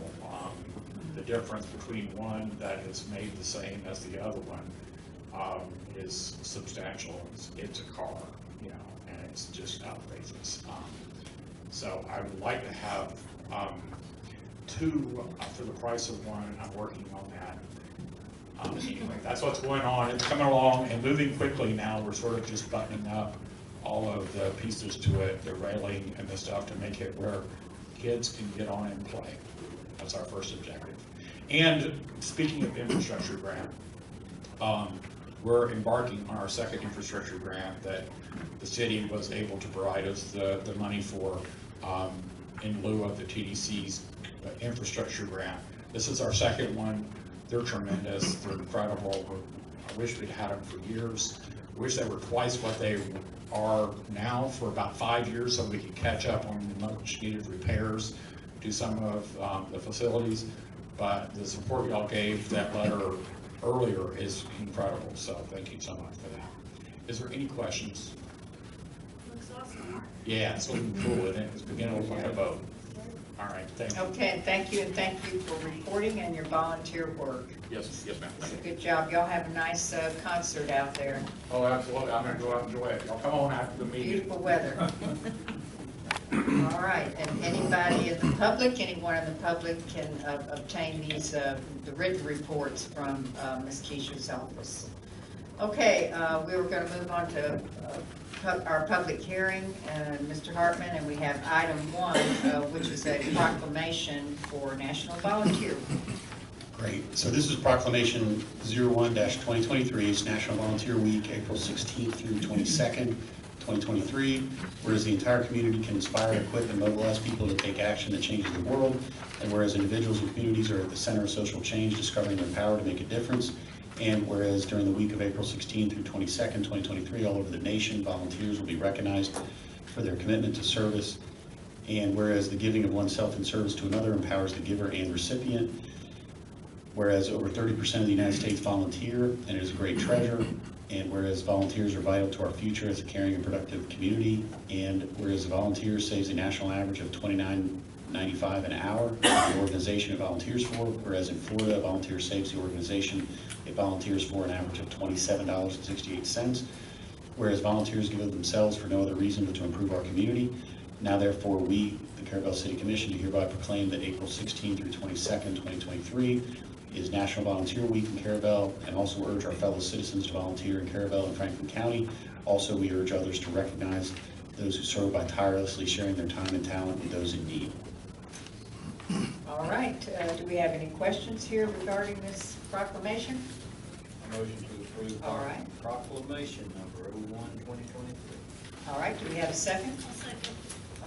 The difference between one that is made the same as the other one is substantial. It's a car, you know, and it's just outrageous. So I would like to have two for the price of one. I'm working on that. Anyway, that's what's going on. It's coming along and moving quickly now. We're sort of just buttoning up all of the pieces to it, the railing and the stuff, to make it where kids can get on and play. That's our first objective. And speaking of infrastructure grant, we're embarking on our second infrastructure grant that the city was able to provide us the money for in lieu of the TDC's infrastructure grant. This is our second one. They're tremendous. They're incredible. I wish we'd had them for years. I wish they were twice what they are now for about 5 years, so we could catch up on the much needed repairs to some of the facilities. But the support y'all gave that letter earlier is incredible. So thank you so much for that. Is there any questions? Looks awesome. Yeah, it's looking cool, isn't it? It's beginning to look like a boat. All right, thank you. Okay, thank you, and thank you for reporting and your volunteer work. Yes, yes, ma'am. It's a good job. Y'all have a nice concert out there. Oh, absolutely. I'm going to go out and enjoy it. Y'all come on after the meeting. Beautiful weather. All right, and anybody in the public, anyone in the public can obtain these, the written reports from Ms. Keisha's office. Okay, we were going to move on to our public hearing, Mr. Hartman, and we have item 1, which is a proclamation for National Volunteer Great. So this is proclamation 01-2023. It's National Volunteer Week, April 16th through 22nd, 2023. Whereas the entire community can inspire, equip, and mobilize people to take action that changes the world. And whereas individuals and communities are at the center of social change, discovering their power to make a difference. And whereas during the week of April 16th through 22nd, 2023, all over the nation, volunteers will be recognized for their commitment to service. And whereas the giving of oneself in service to another empowers the giver and recipient. Whereas over 30% of the United States volunteer, and it is a great treasure. And whereas volunteers are vital to our future as a caring and productive community. And whereas a volunteer saves a national average of $29.95 an hour, the organization it volunteers for. Whereas in Florida, a volunteer saves the organization it volunteers for an average of $27.68. Whereas volunteers give of themselves for no other reason but to improve our community. Now therefore, we, the Carrabelle City Commission, do hereby proclaim that April 16th through 22nd, 2023 is National Volunteer Week in Carrabelle, and also urge our fellow citizens to volunteer in Carrabelle and Franklin County. Also, we urge others to recognize those who serve by tirelessly sharing their time and talent with those in need. All right, do we have any questions here regarding this proclamation? A motion to approve All right. proclamation number 01-2023. All right, do we have a second? I'll second.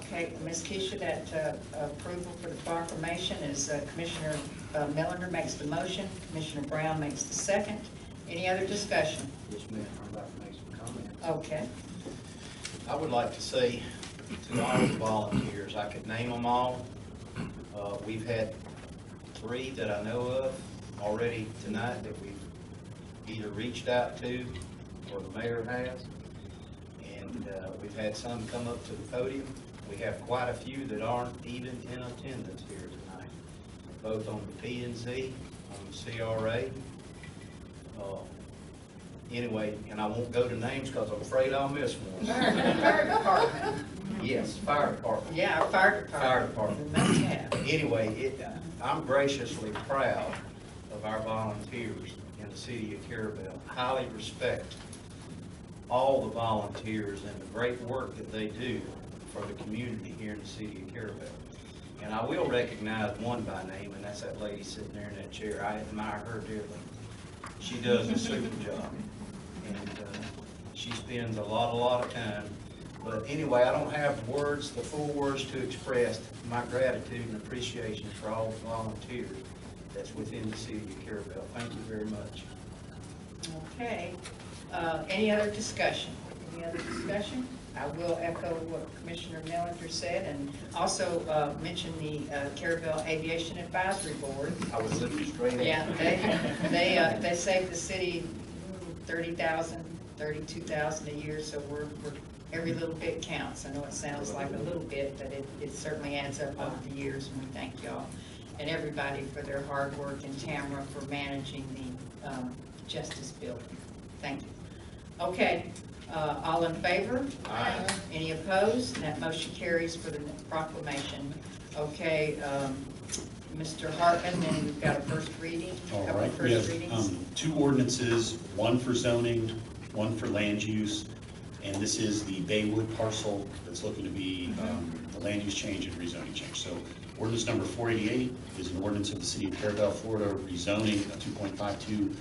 Okay, Ms. Keisha, that approval for the proclamation is Commissioner Millender makes the motion, Commissioner Brown makes the second. Any other discussion? Yes, ma'am, I'm about to make some comments. Okay. I would like to say to all the volunteers, I could name them all. We've had 3 that I know of already tonight that we've either reached out to or the mayor has. And we've had some come up to the podium. We have quite a few that aren't even in attendance here tonight, both on the P&Z, on the CRA. Anyway, and I won't go to names because I'm afraid I'll miss one. Fire department. Yes, fire department. Yeah, our fire department. Fire department. We must have. Anyway, I'm graciously proud of our volunteers in the city of Carrabelle. Highly respect all the volunteers and the great work that they do for the community here in the city of Carrabelle. And I will recognize one by name, and that's that lady sitting there in that chair. I admire her dearly. She does a super job. And she spends a lot of time. But anyway, I don't have words, the full words to express my gratitude and appreciation for all the volunteers that's within the city of Carrabelle. Thank you very much. Okay. Any other discussion? Any other discussion? I will echo what Commissioner Millender said, and also mention the Carrabelle Aviation Advisory Board. I was looking straight at you. Yeah, they saved the city $30,000, $32,000 a year, so we're every little bit counts. I know it sounds like a little bit, but it certainly adds up over the years, and we thank y'all and everybody for their hard work, and Tamara for managing the Justice Building. Thank you. Okay, all in favor? Aye. Any opposed? That motion carries for the proclamation. Okay, Mr. Hartman, then we've got a first reading. All Couple right, of we first have readings. 2 ordinances, one for zoning, one for land use, and this is the Baywood parcel that's looking to be the land use change and rezoning change. So ordinance number 488 is an ordinance of the city of Carrabelle, Florida, rezoning a 2.52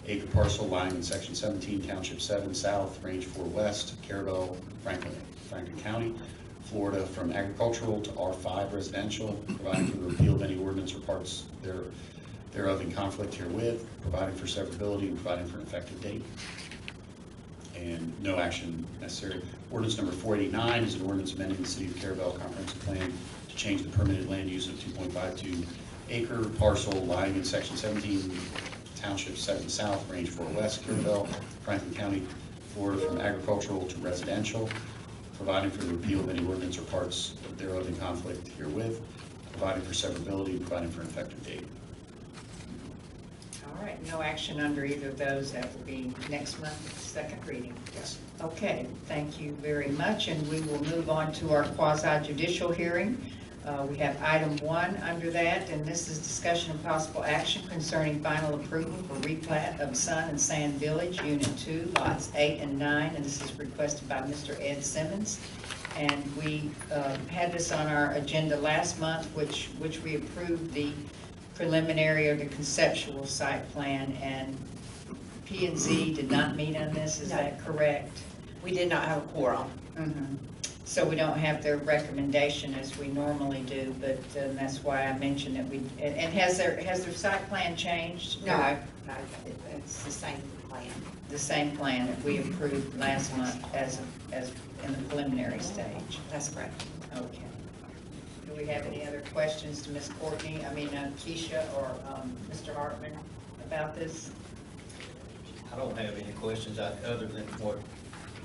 acre parcel lying in section 17, township 7 south, range 4 west, Carrabelle, Franklin County, Florida, from agricultural to R5 residential, providing for the repeal of any ordinance or parts thereof in conflict herewith, providing for severability, and providing for an effective date. And no action necessary. Ordinance number 489 is an ordinance amending the city of Carrabelle comprehensive plan to change the permitted land use of 2.52 acre parcel lying in section 17, township 7 south, range 4 west, Carrabelle, Franklin County, Florida, from agricultural to residential, providing for the repeal of any ordinance or parts thereof in conflict herewith, providing for severability, and providing for an effective date. All right, no action under either of those. That will be next month, second reading. Yes. Okay, thank you very much, and we will move on to our quasi-judicial hearing. We have item 1 under that, and this is discussion and possible action concerning final approval for replat of Sun and Sand Village, Unit 2, lots 8 and 9, and this is requested by Mr. Ed Simmons. And we had this on our agenda last month, which we approved the preliminary or the conceptual site plan, and P and Z did not meet on this, is No. that correct? We did not have a quorum. Mhm. So we don't have their recommendation as we normally do, but that's why I mentioned that we, and has their site plan changed? No, no, it's the same plan. The same plan that we approved last month as in the preliminary stage? That's correct. Okay. Do we have any other questions to Ms. Courtney, Keisha or Mr. Hartman about this? I don't have any questions other than what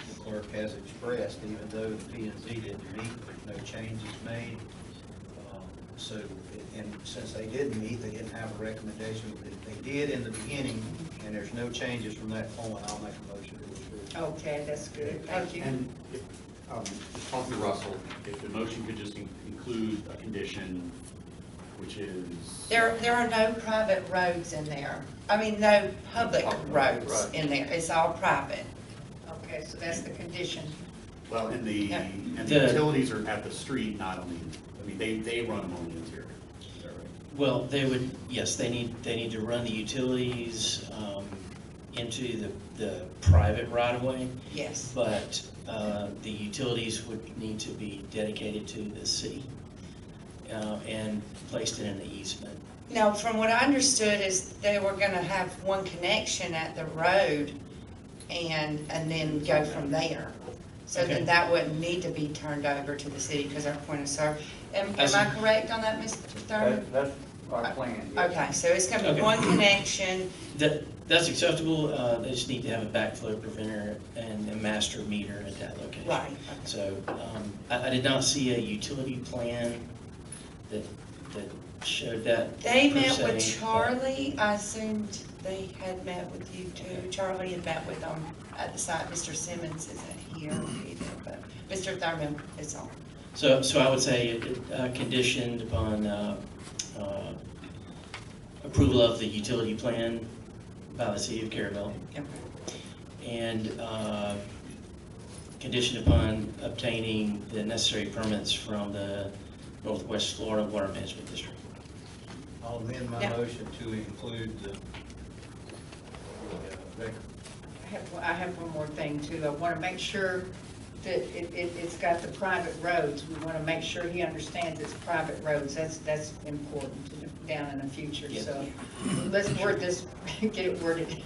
the clerk has expressed, even though the P and Z didn't meet, there's no changes made. So, and since they didn't meet, they didn't have a recommendation. They did in the beginning, and there's no changes from that point. I'll make a motion to approve. Okay, that's good, thank you. And if, just talking to Russell, if the motion could just include a condition, which is. There are no private roads in there. I mean, no public roads in there. It's all private. Okay, so that's the condition. Well, and the Yeah. utilities are at the street, not on the, I mean, they run them on the interior. Is that right? Well, they would, yes, they need to run the utilities into the private right-of-way, Yes. but the utilities would need to be dedicated to the city and placed in an easement. Now, from what I understood is they were gonna have one connection at the road and then go from there. So Okay. then that wouldn't need to be turned over to the city because our point of service. Am As I a- correct on that, Mr. Thurman? That's our plan. yes. Okay, so it's gonna be Okay. one connection. That's acceptable, they just need to have a backflow preventer and a master meter at that location. Right. So, I did not see a utility plan that showed that. They per met se, with but- Charlie. I assumed they had met with you too. Charlie had met with them at the site. Mr. Simmons isn't here either, but Mr. Thurman is on. So I would say conditioned upon approval of the utility plan by the city of Carrabelle. Okay. And conditioned upon obtaining the necessary permits from the Northwest Florida Water Management District. I'll amend my Yeah. motion to include the I have one more thing too. I want to make sure that it's got the private roads. We want to make sure he understands it's private roads. That's important down in the future, Yeah. so let's word this, get it worded.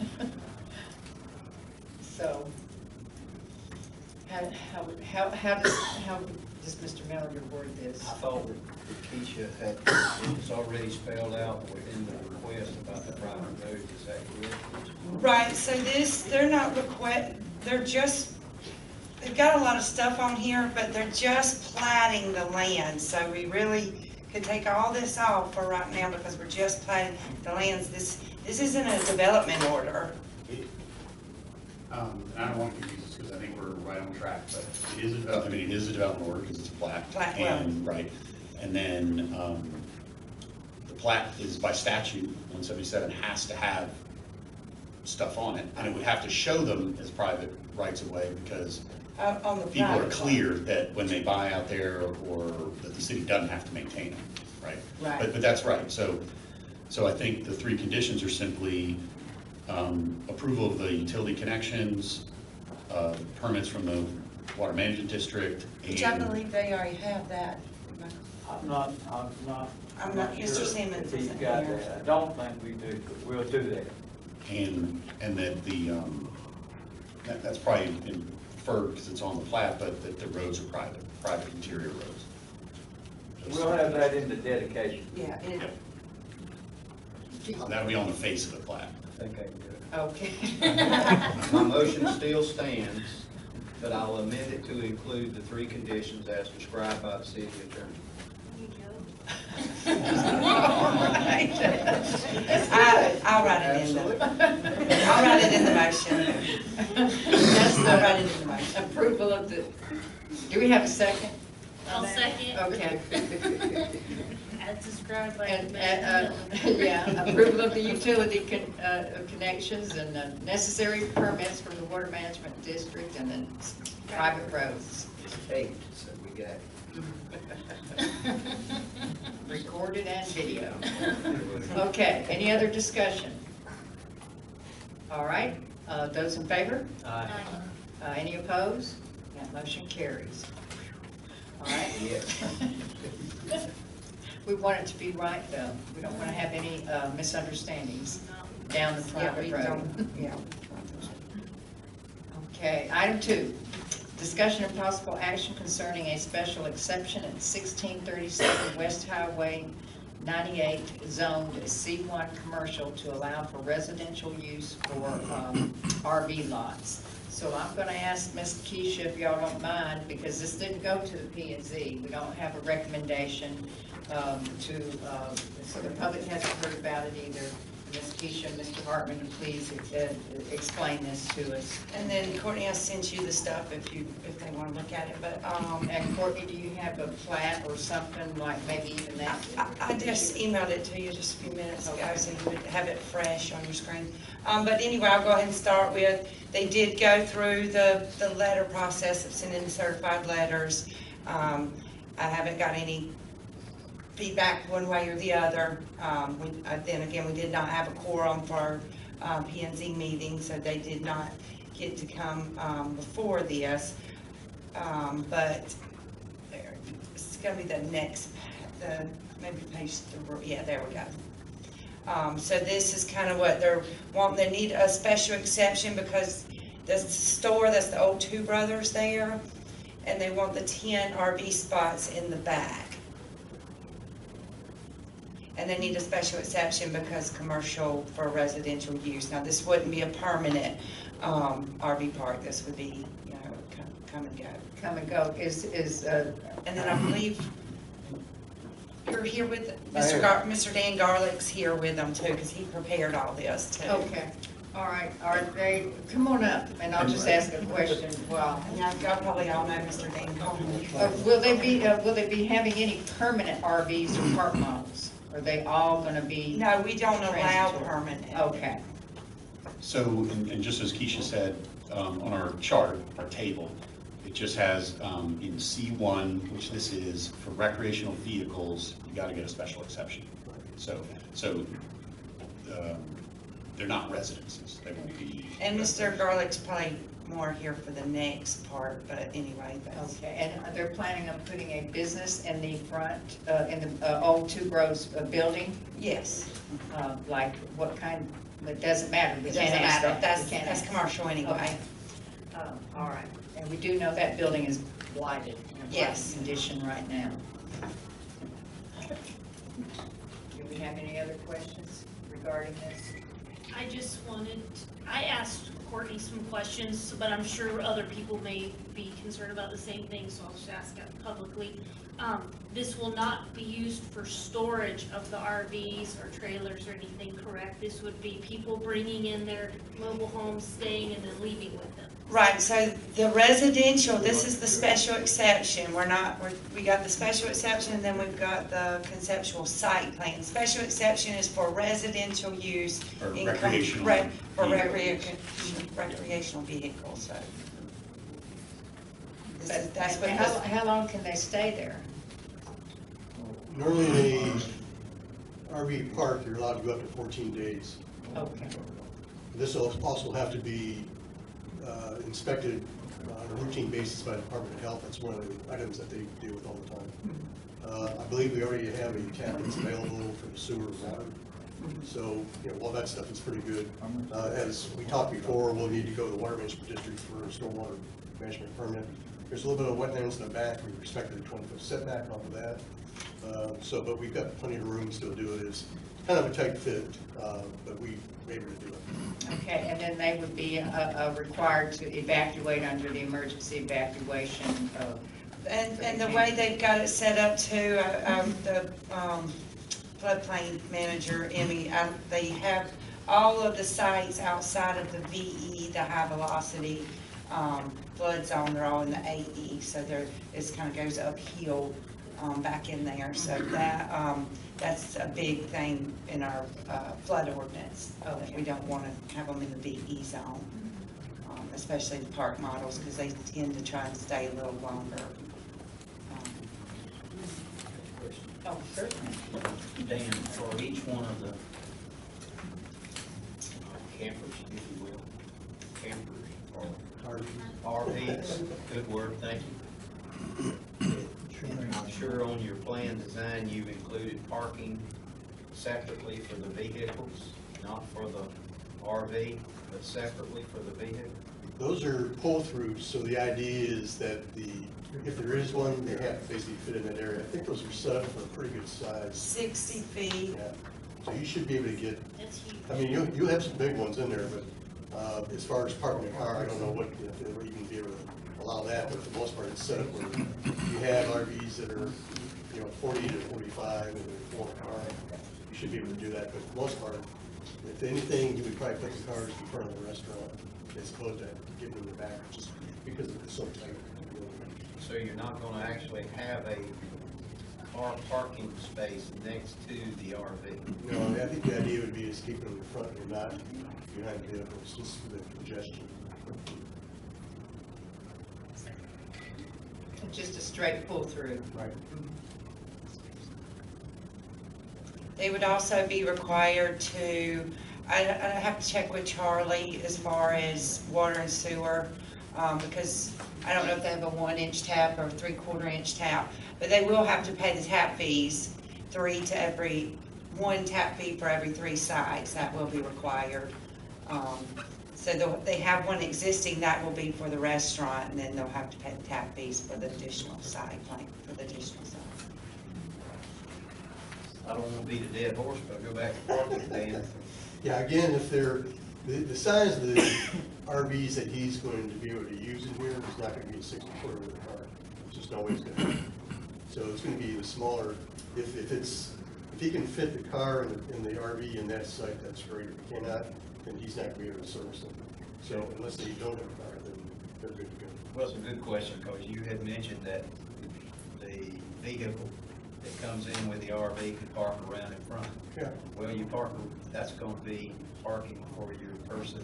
So, how does Mr. Miller word this? I thought that Keisha had, it was already spelled out within the request about the private road, is that correct? Right, so they're not they're just, they've got a lot of stuff on here, but they're just platting the land. So we really could take all this off for right now because we're just platting the lands. This isn't a development order. And I don't want to confuse this because I think we're right on track, but it is a development order because it's a plat. Plat, well. And, right, and then the plat is by statute, 177 has to have stuff on it, and it would have to show them as private rights of way because On the people are private clear that when they buy out there or that the city doesn't have to maintain them, right? Right. But that's right, so I think the three conditions are simply approval of the utility connections, permits from the Water Management District. Which I believe they already have that. I'm not I'm not, sure Mr. Simmons if he's isn't got here. that. I don't think we do, but we'll do that. And that that's probably inferred because it's on the plat, but that the roads are private interior roads. We'll have that in the dedication. Yeah, That'll be on the face of the plat. I think I can do it. Okay. My motion still stands, but I'll amend it to include the three conditions as described by the city attorney. I'll write it in I'll write it in the motion. I'll write it in the motion. Approval of the, do we have a second? I'll second. Okay. As described by And, Commissioner yeah, approval of the utility connections and the necessary permits from the Water Management District and then private roads. It's 8, so we got it. recorded and video. Okay, any other discussion? All right, those in favor? Aye. Any opposed? That motion carries. All right. We want it to be right, though. We don't want to have any misunderstandings down the private road. Yeah. Okay, item 2, discussion of possible action concerning a special exception at 1637 West Highway 98, zoned C1 commercial to allow for residential use for RV lots. So I'm going to ask Ms. Keisha, if y'all don't mind, because this didn't go to the P&Z. We don't have a recommendation so the public hasn't heard about it either. Ms. Keisha, Mr. Hartman, please explain this to us. And then Courtney, I sent you the stuff if they want to look at it, but, And Courtney, do you have a plat or something, like maybe even that? I just emailed it to you just a few minutes ago, so you would have it fresh on your screen. But anyway, I'll go ahead and start with, they did go through the letter process of sending certified letters. I haven't got any feedback one way or the other. Then again, we did not have a quorum for our P&Z meeting, so they did not get to come before this. But there, it's gonna be the next, maybe page 3, yeah, there we go. So this is kind of what they're wanting. They need a special exception because the store, that's the old Two Brothers there, and they want the 10 RV spots in the back. And they need a special exception because commercial for residential use. Now, this wouldn't be a permanent RV park. This would be, you know, come and go. Come and go And then I believe you're here with Mr. Dan Garlick's here with them too, because he prepared all this too. Okay, all right, they, come on up, and I'll just ask a question. Well, Yeah, y'all probably all know Mr. Dan Garlick. will they be having any permanent RVs or park models? Are they all gonna be? No, we don't allow transitory? permanent. Okay, So, and just as Keisha said, on our chart, our table, it just has in C1, which this is for recreational vehicles, you got to get a special exception. So they're not residences. They won't be. And Mr. Garlick's probably more here for the next part, but anyway, that's. okay, and they're planning on putting a business in the front, in the old Two Bros building? Yes. Like what kind, it doesn't matter. We It can't doesn't ask matter. that. That's commercial anyway. All right, and we do know that building is blighted, in a blighted Yes. condition right now. Do we have any other questions regarding this? I asked Courtney some questions, but I'm sure other people may be concerned about the same thing, so I'll just ask it publicly. This will not be used for storage of the RVs or trailers or anything, correct? This would be people bringing in their mobile homes, staying, and then leaving with them. Right, so the residential, this is the special exception. We got the special exception, and then we've got the conceptual site plan. Special exception is for residential use. Or in recreational For vehicles. recreational vehicles, so. That's what, how long can they stay there? Normally in a RV park, you're allowed to go up to 14 days. Okay. This will also have to be inspected on a routine basis by the Department of Health. That's one of the items that they deal with all the time. I believe we already have a tap that's available for the sewer and water. So, you know, all that stuff is pretty good. As we talked before, we'll need to go to the Water Management District for a stormwater management permit. There's a little bit of wetlands in the back. We respect the 20-foot setback off of that. But we've got plenty of room to still do it. It's kind of a tight fit, but we're able to do it. Okay, and then they would be required to evacuate under the emergency evacuation of. And the way they've got it set up too, the floodplain manager, Emmy, they have all of the sites outside of the VE, the high velocity flood zone, they're all in the AE, so it kind of goes uphill back in there. So that's a big thing in our flood ordinance. We don't want to have them in the VE zone, especially the park models, because they tend to try and stay a little longer. question. Oh, certainly. Dan, for each one of the Campers, if you will, campers or RVs, good word, thank you. I'm sure on your plan design, you've included parking separately for the vehicles, not for the RV, but separately for the vehicle. Those are pull-throughs, so the idea is that if there is one, they have to basically fit in that area. I think those are set up for a pretty good size. 60 feet. Yeah, so you should be able to get, That's huge. I mean, you'll have some big ones in there, but as far as parking a car, I don't know what, if they're even be able to allow that, but for the most part, it's set up where you have RVs that are, 40 to 45, and they're full of car. You should be able to do that, but for the most part, if anything, you would probably put the cars in front of the restaurant as opposed to getting them in the back, just because it's so tight. So you're not gonna actually have a car parking space next to the RV? No, I think the idea would be is keep them in the front and not behind the vehicles, just for the congestion. Just a straight pull-through. Right. They would also be required to, I have to check with Charlie as far as water and sewer, because I don't know if they have a 1-inch tap or a 3/4-inch tap, but they will have to pay the tap fees, 1 tap fee for every 3 sites. That will be required. So they have one existing that will be for the restaurant, and then they'll have to pay the tap fees for the additional site, I don't wanna beat a dead horse, but I'll go back to parking, Dan. Yeah, again, if the size of the RVs that he's going to be able to use in here is not gonna be a 60-footer with a car. There's just no way it's gonna happen. So it's gonna be the smaller, if he can fit the car in the RV in that site, that's great. If he cannot, then he's not gonna be able to service them. So unless they don't have a car, then they're good to go. Well, it's a good question, because you had mentioned that the vehicle that comes in with the RV could park around in front. Yeah. Well, that's gonna be parking for your person,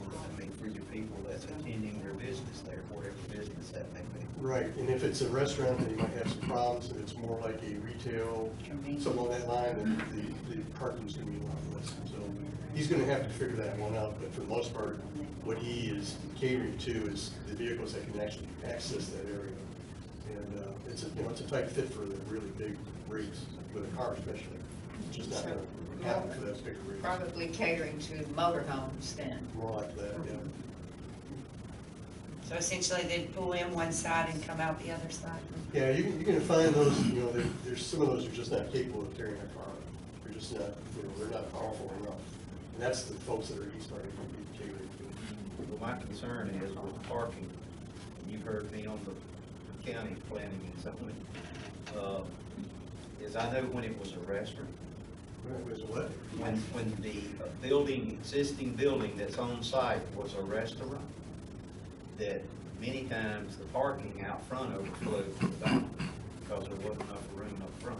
for your people that's attending their business there, whatever business that may be. Right, and if it's a restaurant, then you might have some problems. If it's more like a retail, something along that line, then the parking's gonna be a lot less. So he's gonna have to figure that one out, but for the most part, what he is catering to is the vehicles that can actually access that area. And it's a tight fit for the really big rigs, with a car especially. It's just not gonna happen for those big rigs. Probably catering to motorhomes then. More like that, yeah. So essentially, they'd pull in one side and come out the other side. Yeah, you're gonna find those, there's some of those are just not capable of carrying a car. They're just not, they're not powerful enough. And that's the folks that are east side going to be catering to. Well, my concern is with parking, and you've heard me on the county planning and zoning, is I know when it was a restaurant, Was what? when the existing building that's on site was a restaurant, that many times the parking out front overflowed to the back because there wasn't enough room up front.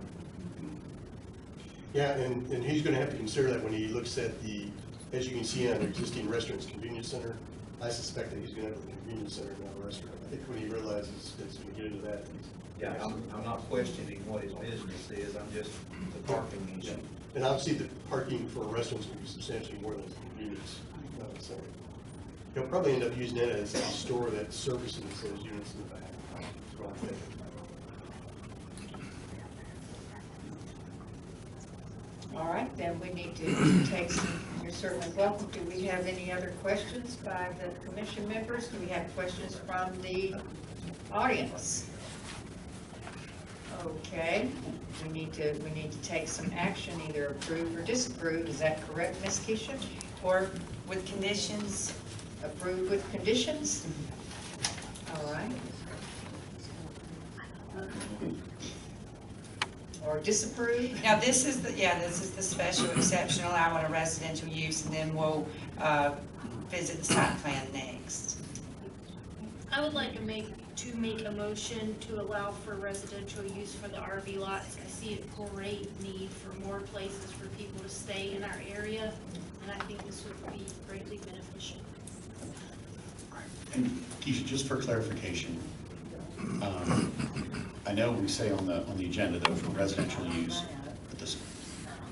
Yeah, and he's gonna have to consider that when he looks at as you can see on the existing restaurant's convenience center. I suspect that he's gonna have a convenience center, not a restaurant. I think when he realizes it's gonna get into that. Yeah, I'm not questioning what his business is, I'm just the parking issue. And obviously, the parking for restaurants will be substantially more than convenience center. He'll probably end up using that as a store that services those units in the back. That's what I'm thinking. All right, then we need to take some, you're certainly welcome. Do we have any other questions by the commission members? Do we have questions from the audience? Okay, we need to take some action, either approve or disapprove. Is that correct, Ms. Keisha? Or with conditions. Approve with conditions? All right. Or disapprove? Now, this is the special exception allowing a residential use, and then we'll visit the site plan next. I would like to make a motion to allow for residential use for the RV lots. I see a great need for more places for people to stay in our area, and I think this would be greatly beneficial. And Keisha, just for clarification, I I know we say on the agenda though for residential use, but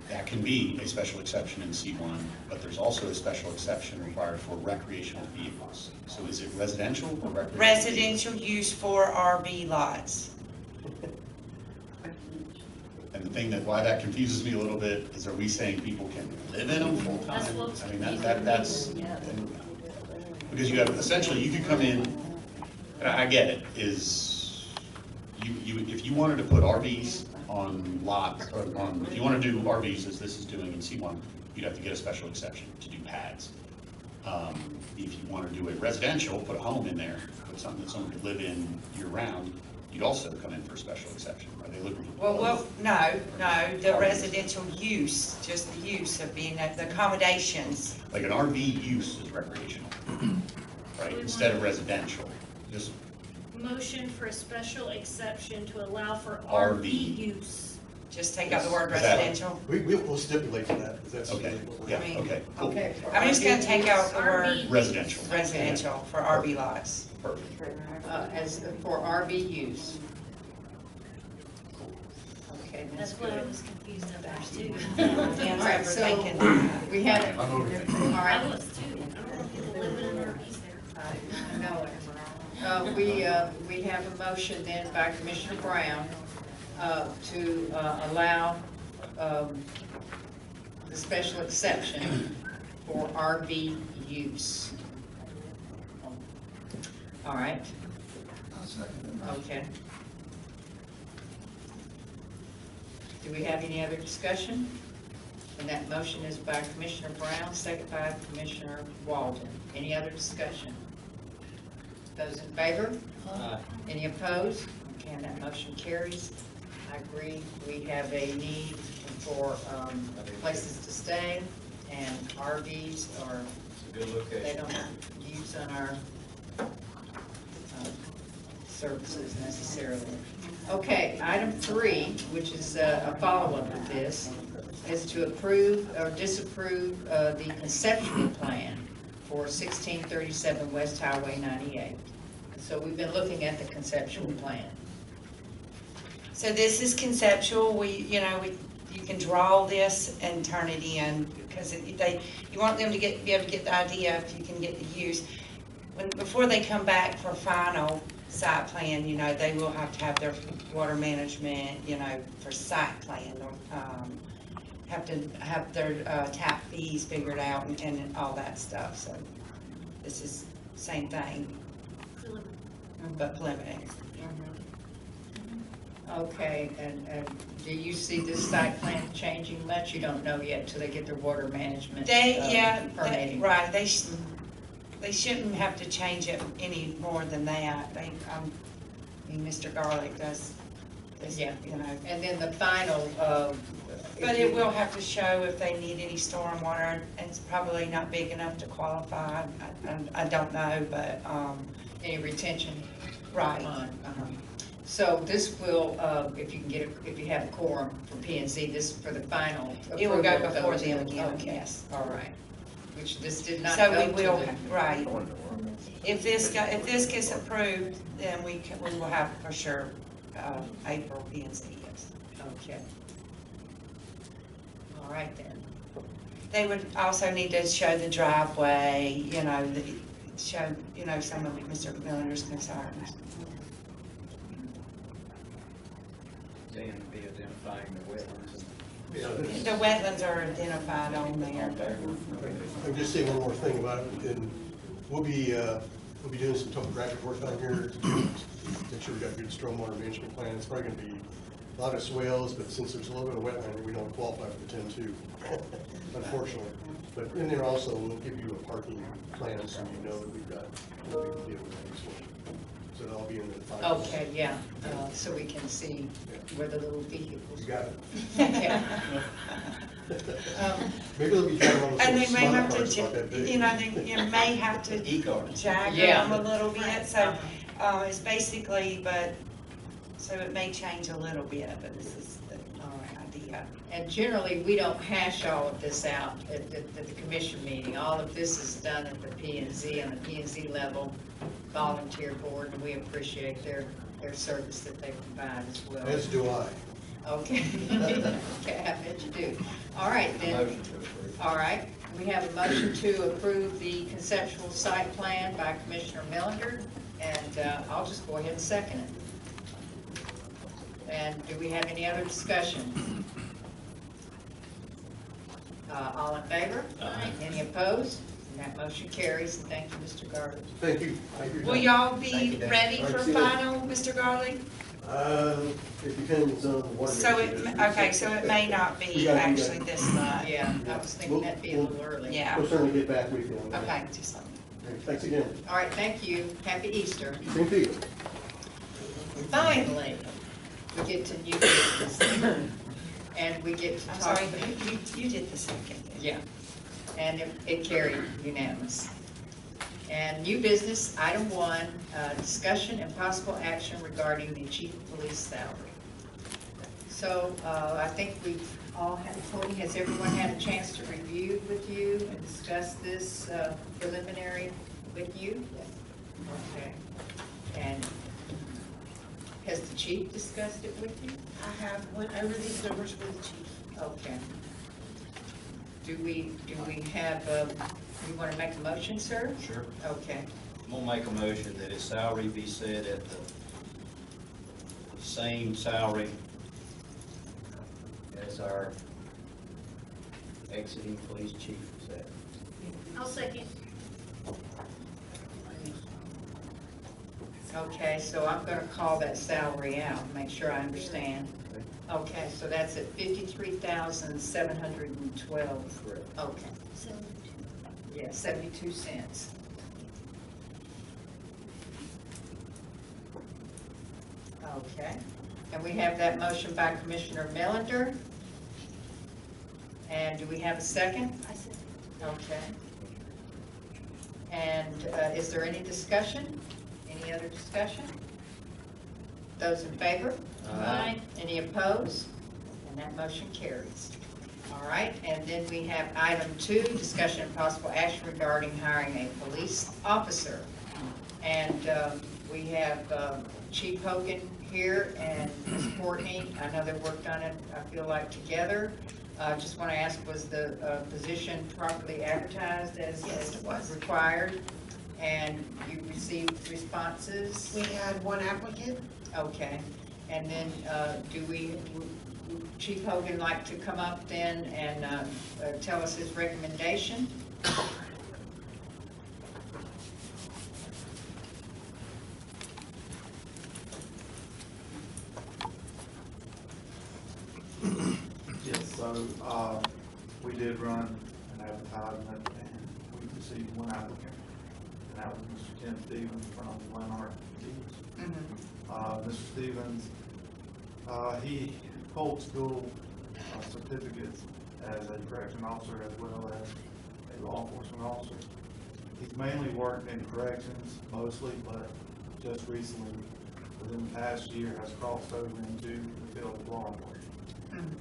that can be a special exception in C1, but there's also a special exception required for recreational vehicles. So is it residential or recreational? Residential use for RV lots. And the thing why that confuses me a little bit is, are we saying people can live in them full time? I mean, that's, because you have, essentially, you could come in, and I get it, is if you wanted to put RVs on lots, or if you want to do RVs as this is doing in C1, you'd have to get a special exception to do pads. If you want to do a residential, put a home in there, put something that someone could live in year round, you'd also come in for a special exception. Are they looking for? Well, no, the residential use, just the use of being at the accommodations. Like an RV use is recreational, right, instead of residential, just. Motion for a special exception to allow for RV. RV use. Just take out the word Is that- residential. We'll stipulate to that, because that's. Okay, what we're- yeah, I mean- okay, cool, Okay. I'm just gonna take out the word RV. residential, residential for RV lots. perfect. As for RV use. Okay, that's That's what I good. was confused at first too. Dan's All right, so overthinking. we have, I'm overthinking. all I right, was too. I don't know if people living in RVs there. I know it. We have a motion then by Commissioner Brown to allow the special exception for RV use. All right. Okay. Do we have any other discussion? And that motion is by Commissioner Brown, second by Commissioner Walden. Any other discussion? Those in favor? Any opposed? Okay, and that motion carries. I agree, we have a need for places to stay, and RVs are, It's a good location. they don't use on our services necessarily. Okay, item 3, which is a follow-up of this, is to approve or disapprove the conceptual plan for 1637 West Highway 98. So we've been looking at the conceptual plan. So this is conceptual, you can draw this and turn it in, because you want them to be able to get the idea if you can get the use. Before they come back for final site plan, they will have to have their water management, for site plan, have to have their tap fees figured out and all that stuff, so this is same thing, but preliminary. Okay, and do you see this site plan changing much? You don't know yet till they get their water management permitting. Right, they shouldn't have to change it any more than that. Mr. Garlic does, Yeah, and then the final, but it will have to show if they need any stormwater, and it's probably not big enough to qualify. I don't know, but, any retention. right. So this will, if you have a quorum for P and Z, this for the final. It will go approval of before those. them again, Okay, yes. all right. Which this did not So go we to will, the. right. If this gets approved, then we will have for sure, April P and Z, yes. Okay. All right then. They would also need to show the driveway, show, some of Mr. Miller's concerns. Dan be identifying the wetlands. The wetlands are identified on there. I'll just say one more thing about it, and we'll be doing some topographic work on here to make sure we got a good stormwater management plan. It's probably gonna be a lot of swales, but since there's a little bit of wetland, we don't qualify for the 10-2, unfortunately. But in there also, we'll give you a parking plan so you know that we've got no big deal with that. So that'll be in the final. Okay, yeah, so we can see where the little vehicles. You got it. Okay. Maybe they'll be driving on those And they little may smart have cars to, about that big. they may have to E-cars. jagger Yeah. them a little bit, so, it's basically, so it may change a little bit, but this is the idea. And generally, we don't hash all of this out at the commission meeting. All of this is done at the P and Z, on the P and Z level, volunteer board, and we appreciate their their service that they provide as well. As do I. Okay. Okay, I bet you do. All right, then. Motion to approve. All right, we have a motion to approve the conceptual site plan by Commissioner Millender, and I'll just go ahead and second it. And do we have any other discussion? All in favor? Aye. Any opposed? And that motion carries, and thank you, Mr. Garland. Thank you. Thank you. Will y'all be Thank you, Dan. ready All right, for see you later. final, Mr. Garley? It depends on what. So okay, so it may not We be gotta do actually that. this month. Yeah, I was thinking that'd be a little early. Yeah. We'll certainly get back with you on that. Okay, just like. Thanks again. All right, thank you. Happy Easter. Same to you. Finally, we get to new business. And we get to I'm talk. sorry, you did the second. Yeah, and it carried unanimous. And new business, item 1, discussion and possible action regarding the chief of police salary. So I think we've all had, Courtney, has everyone had a chance to review with you and discuss this preliminary with you? Okay. And has the chief discussed it with you? I have went over these numbers with the chief. Okay. Do we have, you want to make a motion, sir? Sure. Okay. I'm gonna make a motion that his salary be set at the same salary as our exiting police chief is at. I'll second. Okay, so I'm gonna call that salary out, make sure I understand. Okay, so that's at 53,712. Correct. Okay, yeah, 72 cents. Okay, and we have that motion by Commissioner Millender. And do we have a second? I second. Okay. And is there any discussion? Any other discussion? Those in favor? Aye. Any opposed? And that motion carries. All right, and then we have item 2, discussion and possible action regarding hiring a police officer. And we have Chief Hogan here and Ms. Courtney. I know they worked on it, I feel like, together. Just want to ask, was the position properly advertised as Yes, it was. required? And you received responses? We had one applicant. Okay, and then would Chief Hogan like to come up then and tell us his recommendation? Yes, so, we did run an advertisement and we received one applicant, and that was Mr. Tim Stevens from Leonard Stevens. Mr. Stevens, he holds dual certificates as a correction officer as well as a law enforcement officer. He's mainly worked in corrections mostly, but just recently, within the past year, has crossed over into the field of law enforcement.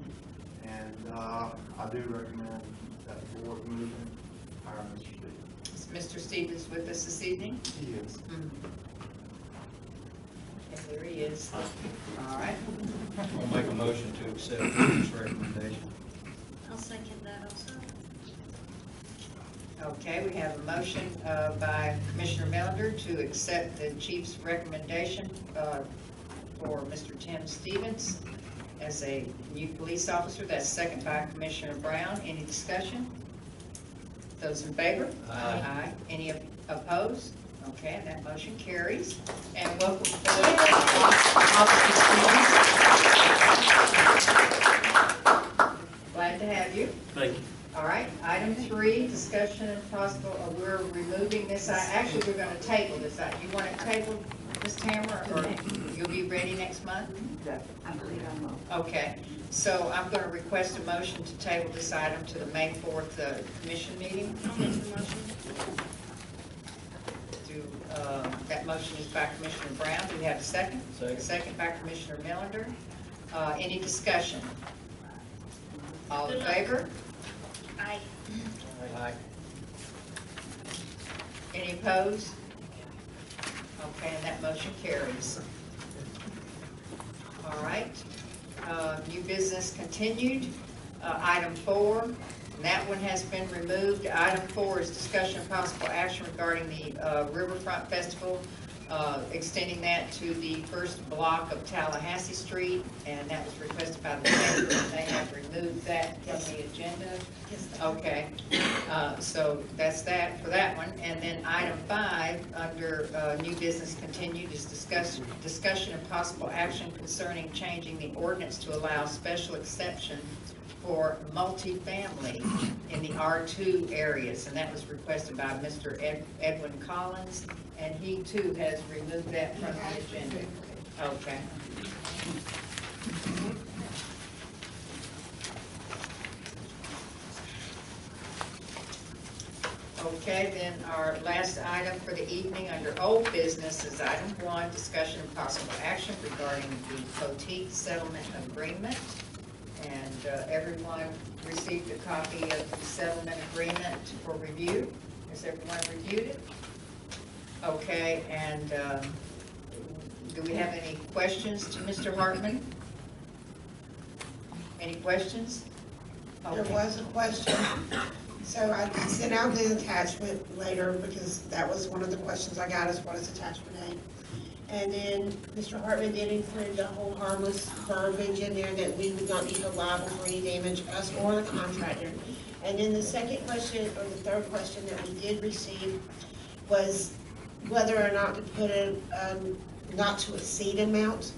And I do recommend that the board move and hire Mr. Stevens. Is Mr. Stevens with us this evening? He is. And there he is. All right. I'll make a motion to accept his recommendation. I'll second that also. Okay, we have a motion by Commissioner Millender to accept the chief's recommendation for Mr. Tim Stevens as a new police officer. That's second by Commissioner Brown. Any discussion? Those in favor? Aye. Aye. Any opposed? Okay, and that motion carries. And welcome to Officer Stevens. Glad to have you. Thank you. All right, item 3, discussion and possible, we're removing this, actually, we're gonna table this. You want it tabled, Ms. Tamara, or you'll be ready next month? I believe I will. Okay, so I'm gonna request a motion to table this item to the May 4th commission meeting. I'll make the motion. That motion is by Commissioner Brown. Do we have a second? Second. Second by Commissioner Millender. Any discussion? All in Good luck. favor? Aye. Aye. Any opposed? Okay, and that motion carries. All right. New business continued. Item 4, and that one has been removed. Item 4 is discussion of possible action regarding the Riverfront Festival, extending that to the first block of Tallahassee Street, and that was requested by the chamber, and they have removed that from the agenda. Okay, so that's that for that one. And then item 5, under new business continued, is discussion of possible action concerning changing the ordinance to allow special exception for multifamily in the R2 areas, and that was requested by Mr. Edwin Collins, and he too has removed that from the agenda. Okay. Okay, then our last item for the evening under old business is item 1, discussion of possible action regarding the Poteet settlement agreement. And everyone received a copy of the settlement agreement for review. Has everyone reviewed it? Okay, and do we have any questions to Mr. Hartman? Any questions? There was a question. So I sent out the attachment later because that was one of the questions I got, is what is attachment A? And then Mr. Hartman did include the whole harmless verbiage in there that we would not be held liable for any damage, us or the contractor. And then the second question, or the third question that we did receive was whether or not to put a not to exceed amount.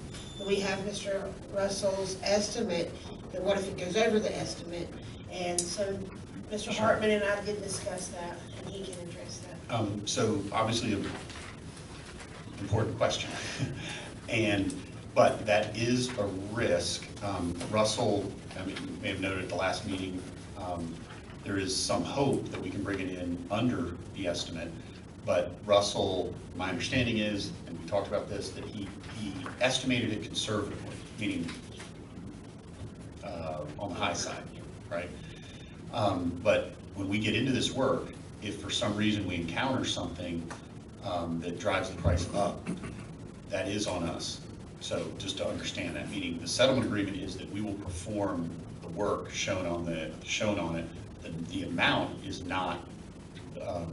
We have Mr. Russell's estimate, but what if it goes over the estimate? And so Mr. Hartman and I did discuss that, and he can address that. So obviously an important question. But that is a risk. Russell, I mean, you may have noted at the last meeting, there is some hope that we can bring it in under the estimate. But Russell, my understanding is, and we talked about this, that he estimated it conservatively, meaning on the high side, right? But when we get into this work, if for some reason we encounter something that drives the price up, that is on us. So just to understand that, meaning the settlement agreement is that we will perform the work shown on it. The amount is not the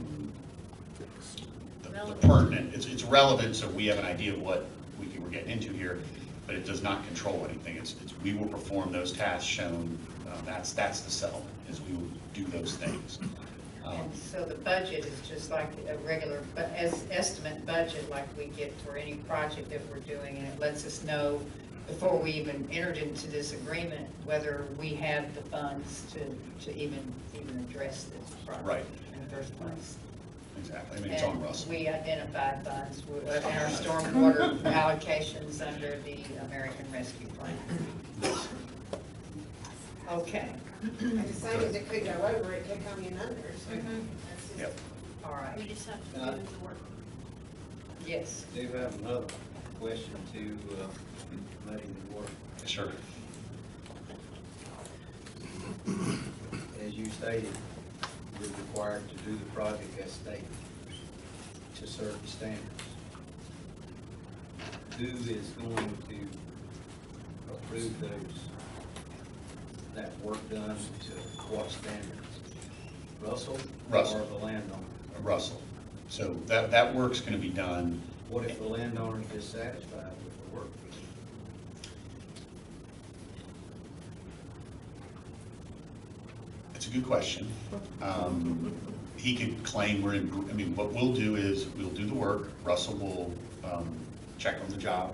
pertinent. It's relevant, so we have an idea of what we're getting into here, but it does not control anything. It's we will perform those tasks shown. That's the settlement, is we will do those things. And so the budget is just like a regular estimate budget like we get for any project that we're doing, and it lets us know before we even entered into this agreement whether we have the funds to even address this project in the first place. Exactly. I mean, it's on Russell. We identified funds in our stormwater allocations under the American Rescue Plan. Okay. And the same as it could go over, it could come in under, so. That's just- Yep. All right. We just have to do the work. Yes. I do have another question to Muddy the Water. Sure. As you stated, you're required to do the project as stated to certain standards. Who is going to approve that work done to what standards? Russell? Russell. Or the landowner? Russell. So that work's going to be done. What if the landowner is dissatisfied with the work? It's a good question. He could claim what we'll do is we'll do the work. Russell will check on the job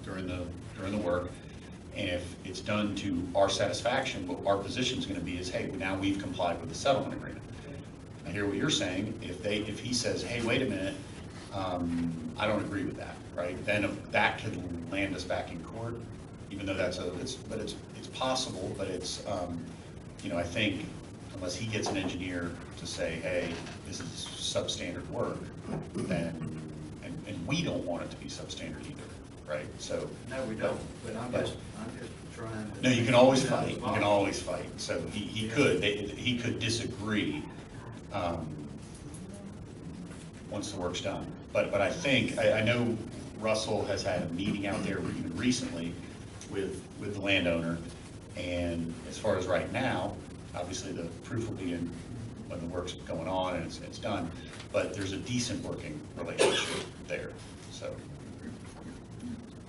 during the work. And if it's done to our satisfaction, what our position is going to be is, hey, now we've complied with the settlement agreement. I hear what you're saying. If he says, hey, wait a minute, I don't agree with that, right? Then that could land us back in court, even though it's possible, but it's, I think unless he gets an engineer to say, hey, this is substandard work, then, and we don't want it to be substandard either, right? So. No, we don't, but I'm just trying to. No, you can always fight, you can always fight. So he could disagree once the work's done. But I think, I know Russell has had a meeting out there even recently with the landowner. And as far as right now, obviously the proof will be in when the work's going on and it's done, but there's a decent working relationship there, so.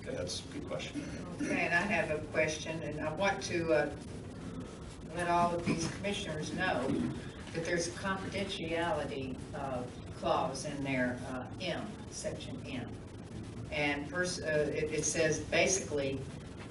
Okay, that's a good question. Okay, and I have a question, and I want to let all of these commissioners know that there's a confidentiality clause in there, M, section M. And it says basically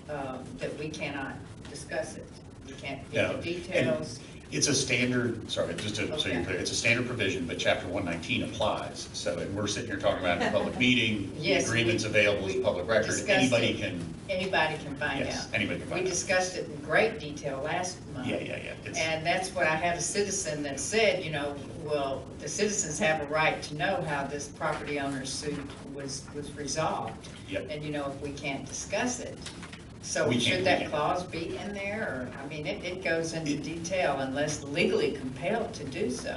that we cannot discuss it. We can't Yeah, get the details. It's a standard, sorry, just to, so you're Okay. clear, it's a standard provision, but chapter 119 applies. So, and we're sitting here talking about it in a public meeting, the Yes, agreement's available as a public record, discussed anybody it. can, Anybody can find out. yes, anybody can We find out. discussed it in great detail last month. Yeah. It's- And that's what I had a citizen that said, you know, well, the citizens have a right to know how this property owner's suit was resolved. Yep. And, you know, if we can't discuss it. So We should can't. that clause be in there, or, I mean, it goes into detail unless legally compelled to do so.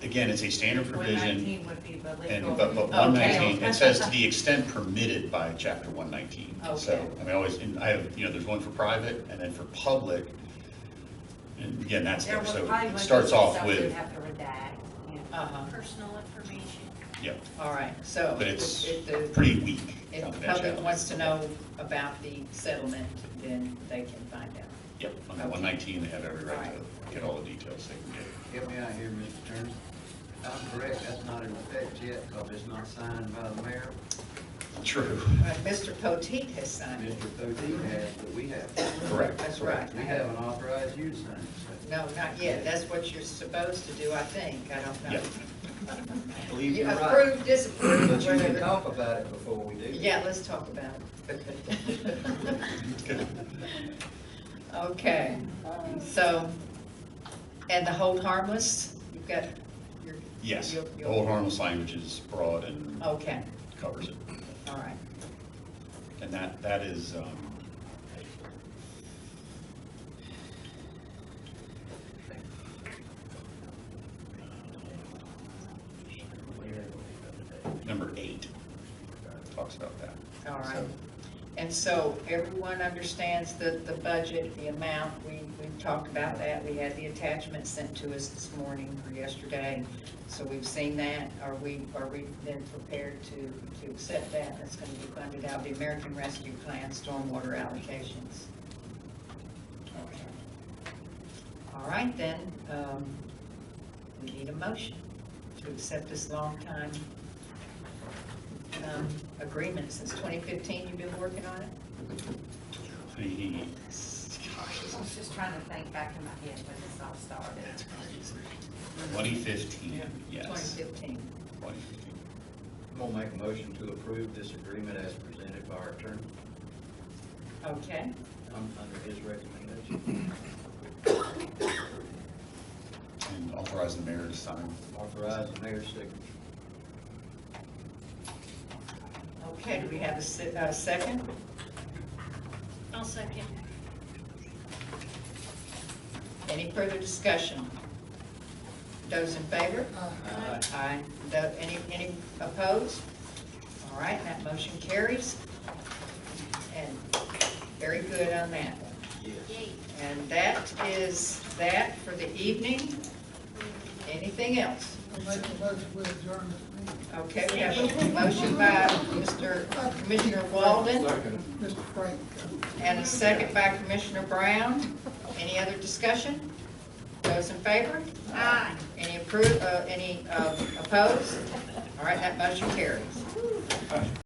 Again, it's a standard provision. 119 would be the And, legal. but 119, it says to the extent permitted by chapter 119. So, Okay. I mean, always, I have, there's one for private and then for public. And again, that's there, so it starts off with, Have to redact. Uh-huh, Personal information. yeah, all right, so. but it's if the- pretty weak If the public confidentiality. wants to know about the settlement, then they can find out. Yep, under Okay. 119, they have every right to get all the details they can get. Help me out here, Mr. Turner. If I'm correct, that's not in effect yet, because it's not signed by the mayor. True. Mr. Poteet has signed it. Mr. Poteet has, but we have. Correct. That's right. We haven't authorized you to sign it. No, not yet. That's what you're supposed to do, I think. I don't know. Yeah. I believe You you're right. approve, disapprove, But you can whatever. talk about it before we do. Yeah, let's talk about it. Okay, so, and the hold harmless, you've got your. Yes, you'll- the hold harmless language is broad and Okay, covers it. all right. And that is, number 8 talks about that. All right. And so everyone understands the budget, the amount, we've talked about that. We had the attachment sent to us this morning or yesterday. So we've seen that. Are we then prepared to accept that? That's going to be funded out of the American Rescue Plan stormwater allocations. Okay. All right, then, we need a motion to accept this long time agreement. Since 2015, you've been working on it? The- I was just trying to think back in my head when this all started. 2015, yes. 2015. 2015. I'm gonna make a motion to approve this agreement as presented by our attorney. Okay. Under his recommendation. And authorize the mayor to sign. Authorize the mayor's signature. Okay, do we have a second? I'll second. Any further discussion? Those in favor? Aye. Any opposed? All right, that motion carries. And very good on that. Yay. And that is that for the evening. Anything else? Okay, we have a motion by Commissioner Walden and a second by Commissioner Brown. Any other discussion? Those in favor? Aye. Any opposed? All right, that motion carries.